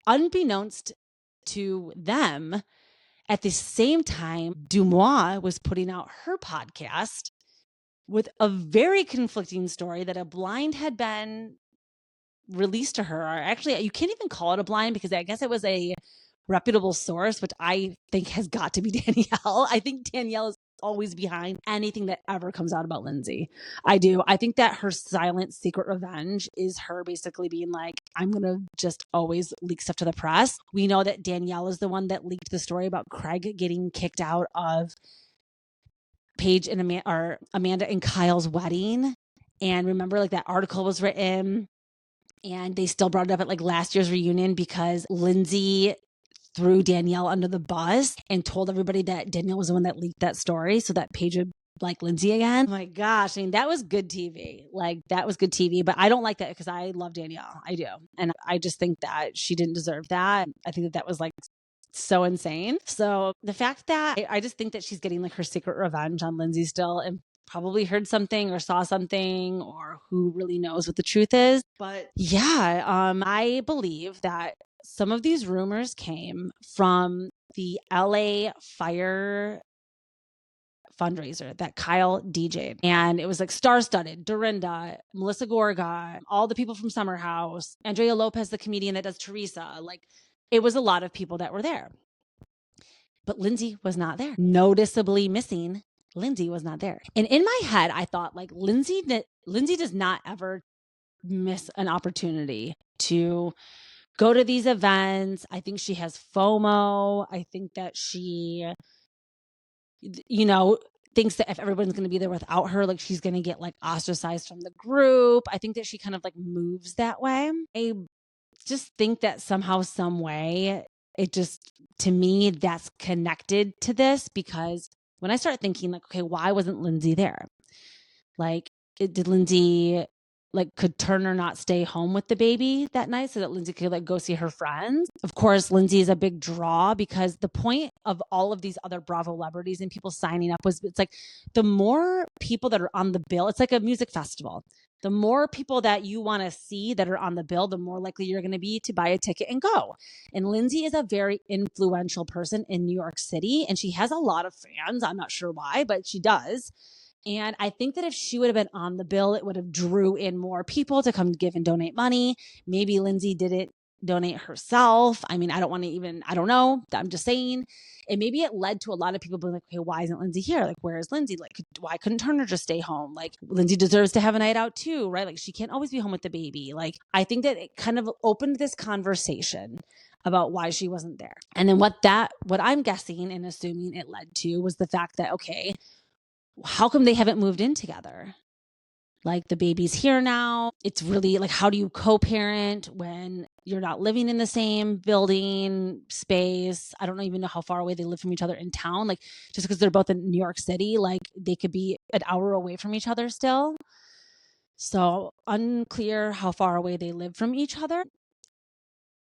unbeknownst to them, at the same time, Dumois was putting out her podcast with a very conflicting story that a blind had been released to her. Or actually, you can't even call it a blind because I guess it was a reputable source, which I think has got to be Danielle. I think Danielle is always behind anything that ever comes out about Lindsay. I do. I think that her silent secret revenge is her basically being like, I'm going to just always leak stuff to the press. We know that Danielle is the one that leaked the story about Craig getting kicked out of Paige and Amanda and Kyle's wedding. And remember, like, that article was written and they still brought it up at like last year's reunion because Lindsay threw Danielle under the bus and told everybody that Danielle was the one that leaked that story so that Paige would like Lindsay again. Oh my gosh. I mean, that was good TV. Like, that was good TV, but I don't like that because I love Danielle. I do. And I just think that she didn't deserve that. I think that was like so insane. So the fact that I just think that she's getting like her secret revenge on Lindsay still, and probably heard something or saw something, or who really knows what the truth is. But yeah, I believe that some of these rumors came from the LA fire fundraiser that Kyle DJ'd. And it was like star-studded, Dorinda, Melissa Gorga, all the people from Summer House, Andrea Lopez, the comedian that does Teresa. Like, it was a lot of people that were there. But Lindsay was not there. Noticeably missing, Lindsay was not there. And in my head, I thought, like, Lindsay does not ever miss an opportunity to go to these events. I think she has FOMO. I think that she, you know, thinks that if everyone's going to be there without her, like, she's going to get like ostracized from the group. I think that she kind of like moves that way. I just think that somehow, some way, it just, to me, that's connected to this, because when I start thinking like, okay, why wasn't Lindsay there? Like, did Lindsay, like, could Turner not stay home with the baby that night so that Lindsay could like go see her friends? Of course, Lindsay is a big draw because the point of all of these other Bravo celebrities and people signing up was, it's like, the more people that are on the bill, it's like a music festival. The more people that you want to see that are on the bill, the more likely you're going to be to buy a ticket and go. And Lindsay is a very influential person in New York City, and she has a lot of fans. I'm not sure why, but she does. And I think that if she would have been on the bill, it would have drew in more people to come give and donate money. Maybe Lindsay didn't donate herself. I mean, I don't know. I'm just saying. And maybe it led to a lot of people being like, okay, why isn't Lindsay here? Like, where is Lindsay? Like, why couldn't Turner just stay home? Like, Lindsay deserves to have a night out too, right? Like, she can't always be home with the baby. Like, I think that it kind of opened this conversation about why she wasn't there. And then what I'm guessing and assuming it led to was the fact that, okay, how come they haven't moved in together? Like, the baby's here now. It's really like, how do you co-parent when you're not living in the same building space? I don't even know how far away they live from each other in town. Like, just because they're both in New York City, like, they could be an hour away from each other still. So unclear how far away they live from each other.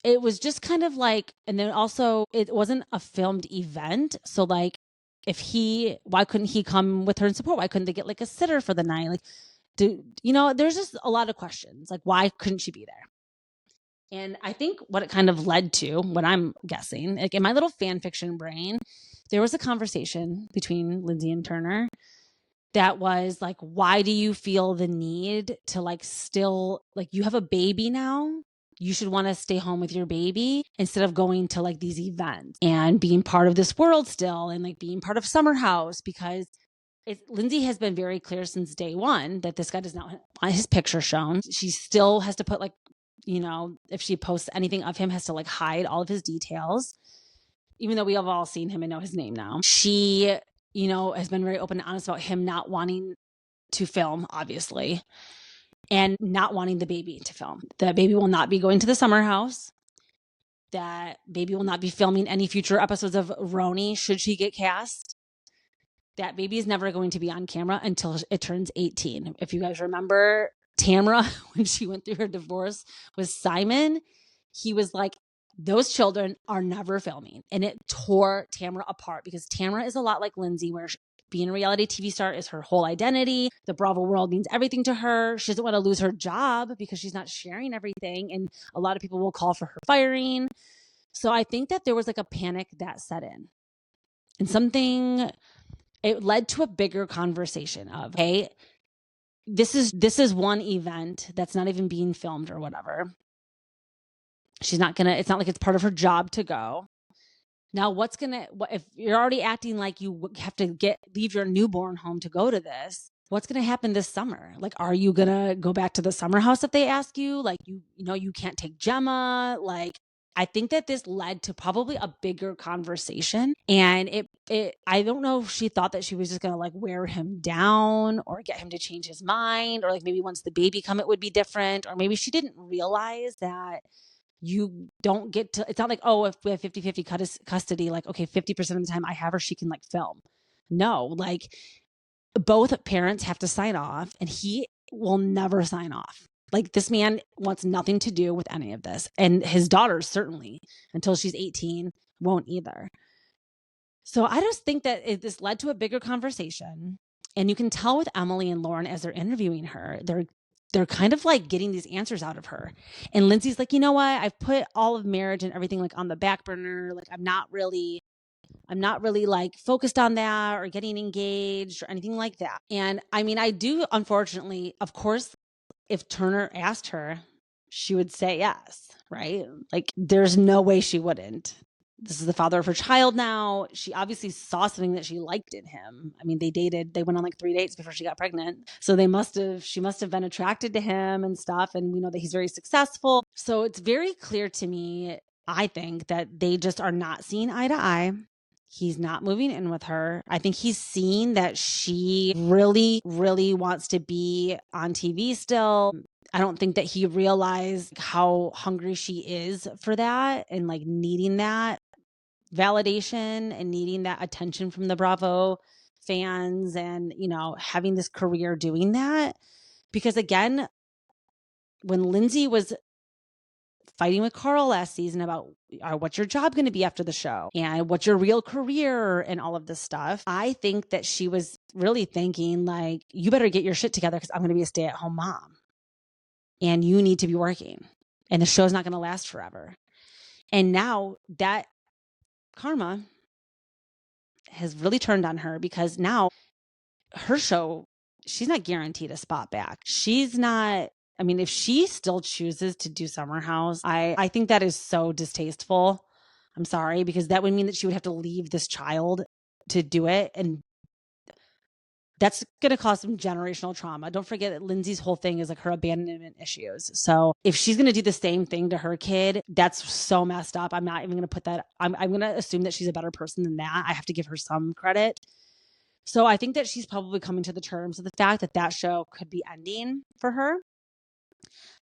It was just kind of like, and then also it wasn't a filmed event. So like, why couldn't he come with her and support? Why couldn't they get like a sitter for the night? Like, there's just a lot of questions. Like, why couldn't she be there? And I think what it kind of led to, what I'm guessing, like in my little fan fiction brain, there was a conversation between Lindsay and Turner that was like, why do you feel the need to like still, like, you have a baby now? You should want to stay home with your baby instead of going to like these events and being part of this world still and like being part of Summer House, because Lindsay has been very clear since day one that this guy does not want his picture shown. She still has to put like, if she posts anything of him, has to like hide all of his details, even though we have all seen him and know his name now. She, has been very open and honest about him not wanting to film, obviously, and not wanting the baby to film. The baby will not be going to the summer house. That baby will not be filming any future episodes of RHONY should she get cast. That baby is never going to be on camera until it turns 18. If you guys remember Tamra, when she went through her divorce with Simon, he was like, those children are never filming. And it tore Tamra apart because Tamra is a lot like Lindsay, where being a reality TV star is her whole identity. The Bravo world means everything to her. She doesn't want to lose her job because she's not sharing everything. And a lot of people will call for her firing. So I think that there was like a panic that set in. And it led to a bigger conversation of, hey, this is one event that's not even being filmed or whatever. It's not like it's part of her job to go. Now, if you're already acting like you have to leave your newborn home to go to this, what's going to happen this summer? Like, are you going to go back to the summer house if they ask you? Like, you can't take Gemma. Like, I think that this led to probably a bigger conversation. And I don't know if she thought that she was just going to like wear him down or get him to change his mind, or like maybe once the baby come, it would be different. Or maybe she didn't realize that you don't get to, it's not like, oh, if we have 50-50 custody, like, okay, 50% of the time I have her, she can like film. No, like both parents have to sign off, and he will never sign off. Like, this man wants nothing to do with any of this. And his daughters certainly, until she's 18, won't either. So I just think that this led to a bigger conversation. And you can tell with Emily and Lauren as they're interviewing her, they're kind of like getting these answers out of her. And Lindsay's like, you know what? I've put all of marriage and everything like on the back burner. Like, I'm not really like focused on that or getting engaged or anything like that. And I mean, I do, unfortunately, of course, if Turner asked her, she would say yes, right? Like, there's no way she wouldn't. This is the father of her child now. She obviously saw something that she liked in him. I mean, they dated, they went on like 3 dates before she got pregnant. So she must have been attracted to him and stuff. And we know that he's very successful. So it's very clear to me, I think, that they just are not seeing eye to eye. He's not moving in with her. I think he's seen that she really, really wants to be on TV still. I don't think that he realized how hungry she is for that and like needing that validation and needing that attention from the Bravo fans and, having this career doing that. Because again, when Lindsay was fighting with Carl last season about what's your job going to be after the show and what's your real career and all of this stuff, I think that she was really thinking like, you better get your shit together because I'm going to be a stay-at-home mom and you need to be working and the show's not going to last forever. And now that karma has really turned on her, because now her show, she's not guaranteed a spot back. If she still chooses to do Summer House, I think that is so distasteful. I'm sorry, because that would mean that she would have to leave this child to do it. And that's going to cause some generational trauma. Don't forget that Lindsay's whole thing is like her abandonment issues. So if she's going to do the same thing to her kid, that's so messed up. I'm not even going to put that. I'm going to assume that she's a better person than that. I have to give her some credit. So I think that she's probably coming to the terms of the fact that show could be ending for her.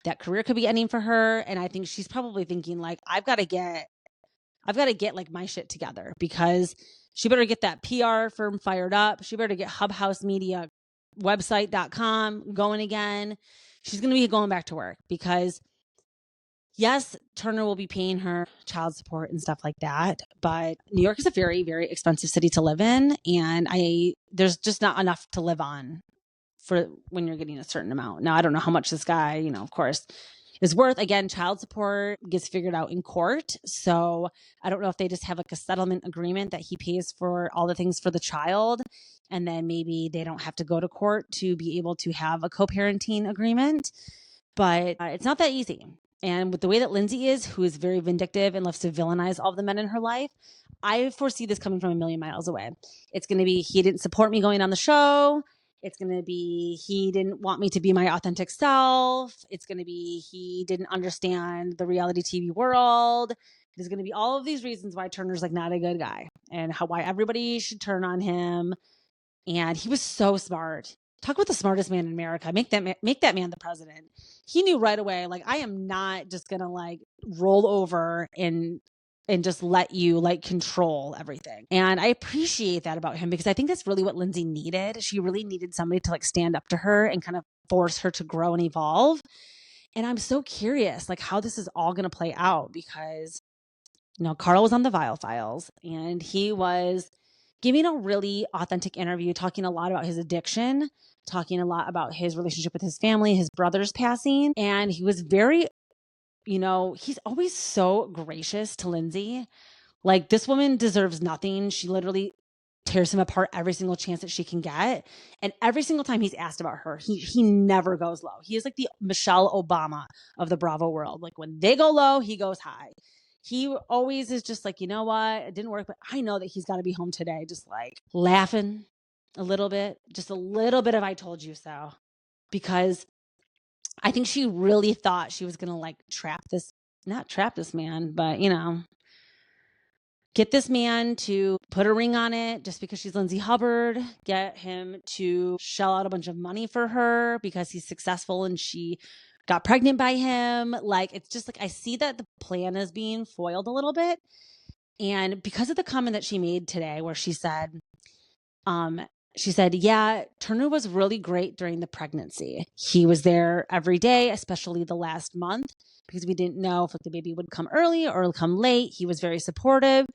That career could be ending for her. And I think she's probably thinking like, I've got to get like my shit together, because she better get that PR firm fired up. She better get Hubhouse Media website.com going again. She's going to be going back to work, because yes, Turner will be paying her child support and stuff like that. But New York is a very, very expensive city to live in. And there's just not enough to live on for when you're getting a certain amount. Now, I don't know how much this guy, of course, is worth. Again, child support gets figured out in court. So I don't know if they just have like a settlement agreement that he pays for all the things for the child. And then maybe they don't have to go to court to be able to have a co-parenting agreement. But it's not that easy. And with the way that Lindsay is, who is very vindictive and loves to villainize all of the men in her life, I foresee this coming from a million miles away. It's going to be, he didn't support me going on the show. It's going to be, he didn't want me to be my authentic self. It's going to be, he didn't understand the reality TV world. There's going to be all of these reasons why Turner's like not a good guy and why everybody should turn on him. And he was so smart. Talk about the smartest man in America. Make that man the president. He knew right away, like, I am not just going to like roll over and just let you like control everything. And I appreciate that about him because I think that's really what Lindsay needed. She really needed somebody to like stand up to her and kind of force her to grow and evolve. And I'm so curious like how this is all going to play out because, you know, Carl was on the Vile Files and he was giving a really authentic interview, talking a lot about his addiction, talking a lot about his relationship with his family, his brother's passing. And he was very, you know, he's always so gracious to Lindsay. Like, this woman deserves nothing. She literally tears him apart every single chance that she can get. And every single time he's asked about her, he never goes low. He is like the Michelle Obama of the Bravo world. Like, when they go low, he goes high. He always is just like, you know what? It didn't work, but I know that he's got to be home today. Just like laughing a little bit, just a little bit of I told you so. Because I think she really thought she was going to like not trap this man, but you know, get this man to put a ring on it just because she's Lindsay Hubbard, get him to shell out a bunch of money for her because he's successful and she got pregnant by him. Like, it's just like, I see that the plan is being foiled a little bit. And because of the comment that she made today where she said, yeah, Turner was really great during the pregnancy. He was there every day, especially the last month, because we didn't know if like, the baby would come early or come late. He was very supportive.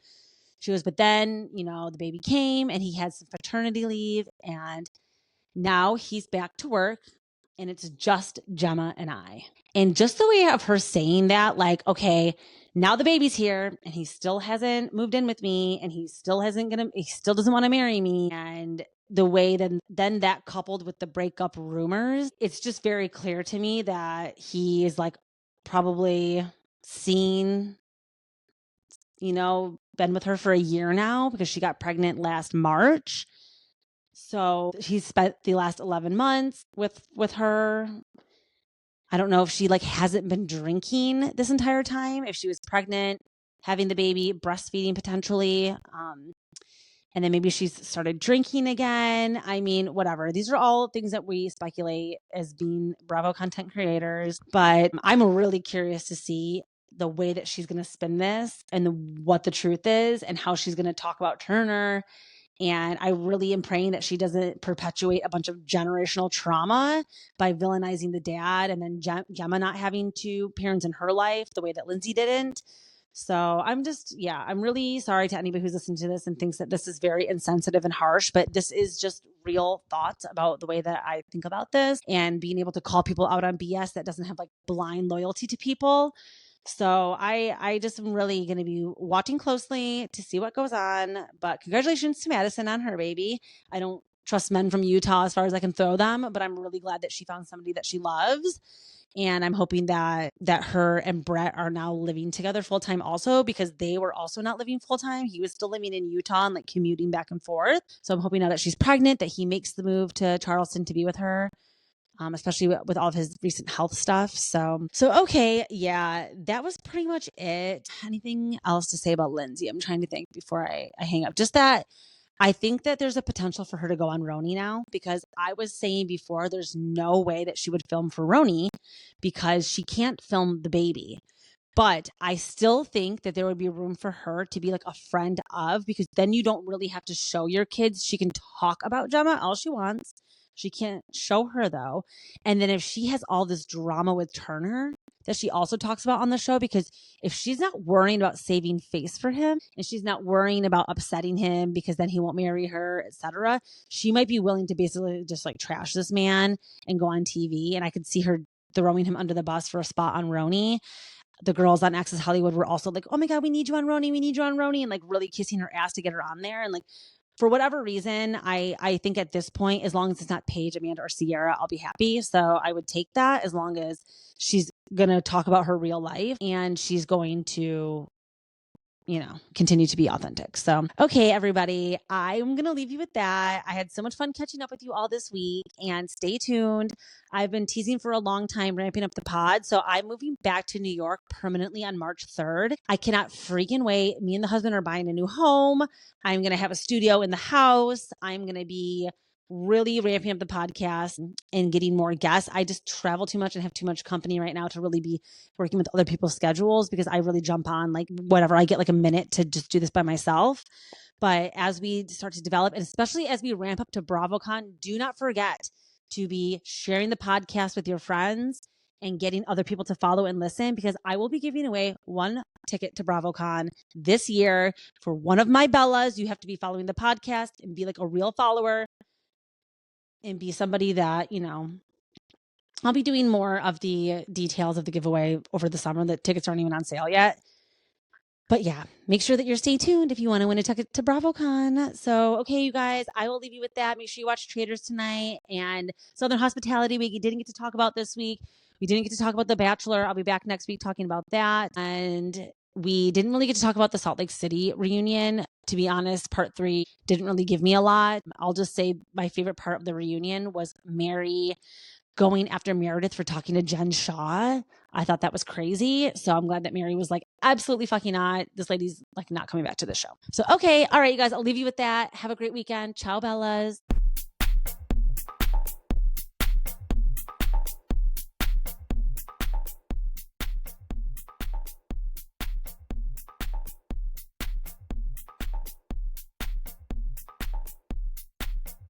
She goes, but then, you know, the baby came and he had some paternity leave and now he's back to work and it's just Gemma and I. And just the way of her saying that, like, okay, now the baby's here and he still hasn't moved in with me and he still doesn't want to marry me. And the way that then that coupled with the breakup rumors, it's just very clear to me that he is like probably seen, you know, been with her for a year now because she got pregnant last March. So he's spent the last 11 months with her. I don't know if she like hasn't been drinking this entire time, if she was pregnant, having the baby, breastfeeding potentially. And then maybe she's started drinking again. I mean, whatever. These are all things that we speculate as being Bravo content creators. But I'm really curious to see the way that she's going to spin this and what the truth is and how she's going to talk about Turner. And I really am praying that she doesn't perpetuate a bunch of generational trauma by villainizing the dad and then Gemma not having two parents in her life the way that Lindsay didn't. So I'm really sorry to anybody who's listening to this and thinks that this is very insensitive and harsh, but this is just real thoughts about the way that I think about this and being able to call people out on BS that doesn't have like blind loyalty to people. So I just am really going to be watching closely to see what goes on. But congratulations to Madison on her baby. I don't trust men from Utah as far as I can throw them, but I'm really glad that she found somebody that she loves. And I'm hoping that her and Brett are now living together full time also, because they were also not living full time. He was still living in Utah and like commuting back and forth. So I'm hoping now that she's pregnant, that he makes the move to Charleston to be with her. Especially with all of his recent health stuff. So okay, yeah, that was pretty much it. Anything else to say about Lindsay? I'm trying to think before I hang up. Just that I think that there's a potential for her to go on RHONY now, because I was saying before, there's no way that she would film for RHONY because she can't film the baby. But I still think that there would be room for her to be like a friend of, because then you don't really have to show your kids. She can talk about Gemma all she wants. She can't show her though. And then if she has all this drama with Turner that she also talks about on the show, because if she's not worrying about saving face for him and she's not worrying about upsetting him because then he won't marry her, etc., she might be willing to basically just like trash this man and go on TV. And I could see her throwing him under the bus for a spot on RHONY. The girls on Access Hollywood were also like, oh my God, we need you on RHONY. We need you on RHONY. And like really kissing her ass to get her on there. And like, for whatever reason, I think at this point, as long as it's not Paige, Amanda, or Sierra, I'll be happy. So I would take that as long as she's going to talk about her real life and she's going to continue to be authentic. So, okay, everybody, I'm going to leave you with that. I had so much fun catching up with you all this week, and stay tuned. I've been teasing for a long time, ramping up the pod. So I'm moving back to New York permanently on March 3rd. I cannot freaking wait. Me and the husband are buying a new home. I'm going to have a studio in the house. I'm going to be really ramping up the podcast and getting more guests. I just travel too much and have too much company right now to really be working with other people's schedules, because I really jump on like whatever. I get like a minute to just do this by myself. But as we start to develop, and especially as we ramp up to BravoCon, do not forget to be sharing the podcast with your friends and getting other people to follow and listen, because I will be giving away one ticket to BravoCon this year for one of my Bellas. You have to be following the podcast and be like a real follower and be somebody that, I'll be doing more of the details of the giveaway over the summer. The tickets aren't even on sale yet. But yeah, make sure that you're stay tuned if you want to win a ticket to BravoCon. So, okay, you guys, I will leave you with that. Make sure you watch Traitors tonight and Southern Hospitality Week. We didn't get to talk about this week. We didn't get to talk about The Bachelor. I'll be back next week talking about that. And we didn't really get to talk about the Salt Lake City reunion. To be honest, part 3 didn't really give me a lot. I'll just say my favorite part of the reunion was Mary going after Meredith for talking to Jen Shaw. I thought that was crazy. So I'm glad that Mary was like, absolutely fucking not. This lady's like not coming back to the show. So, okay. All right, you guys, I'll leave you with that. Have a great weekend. Ciao, Bellas.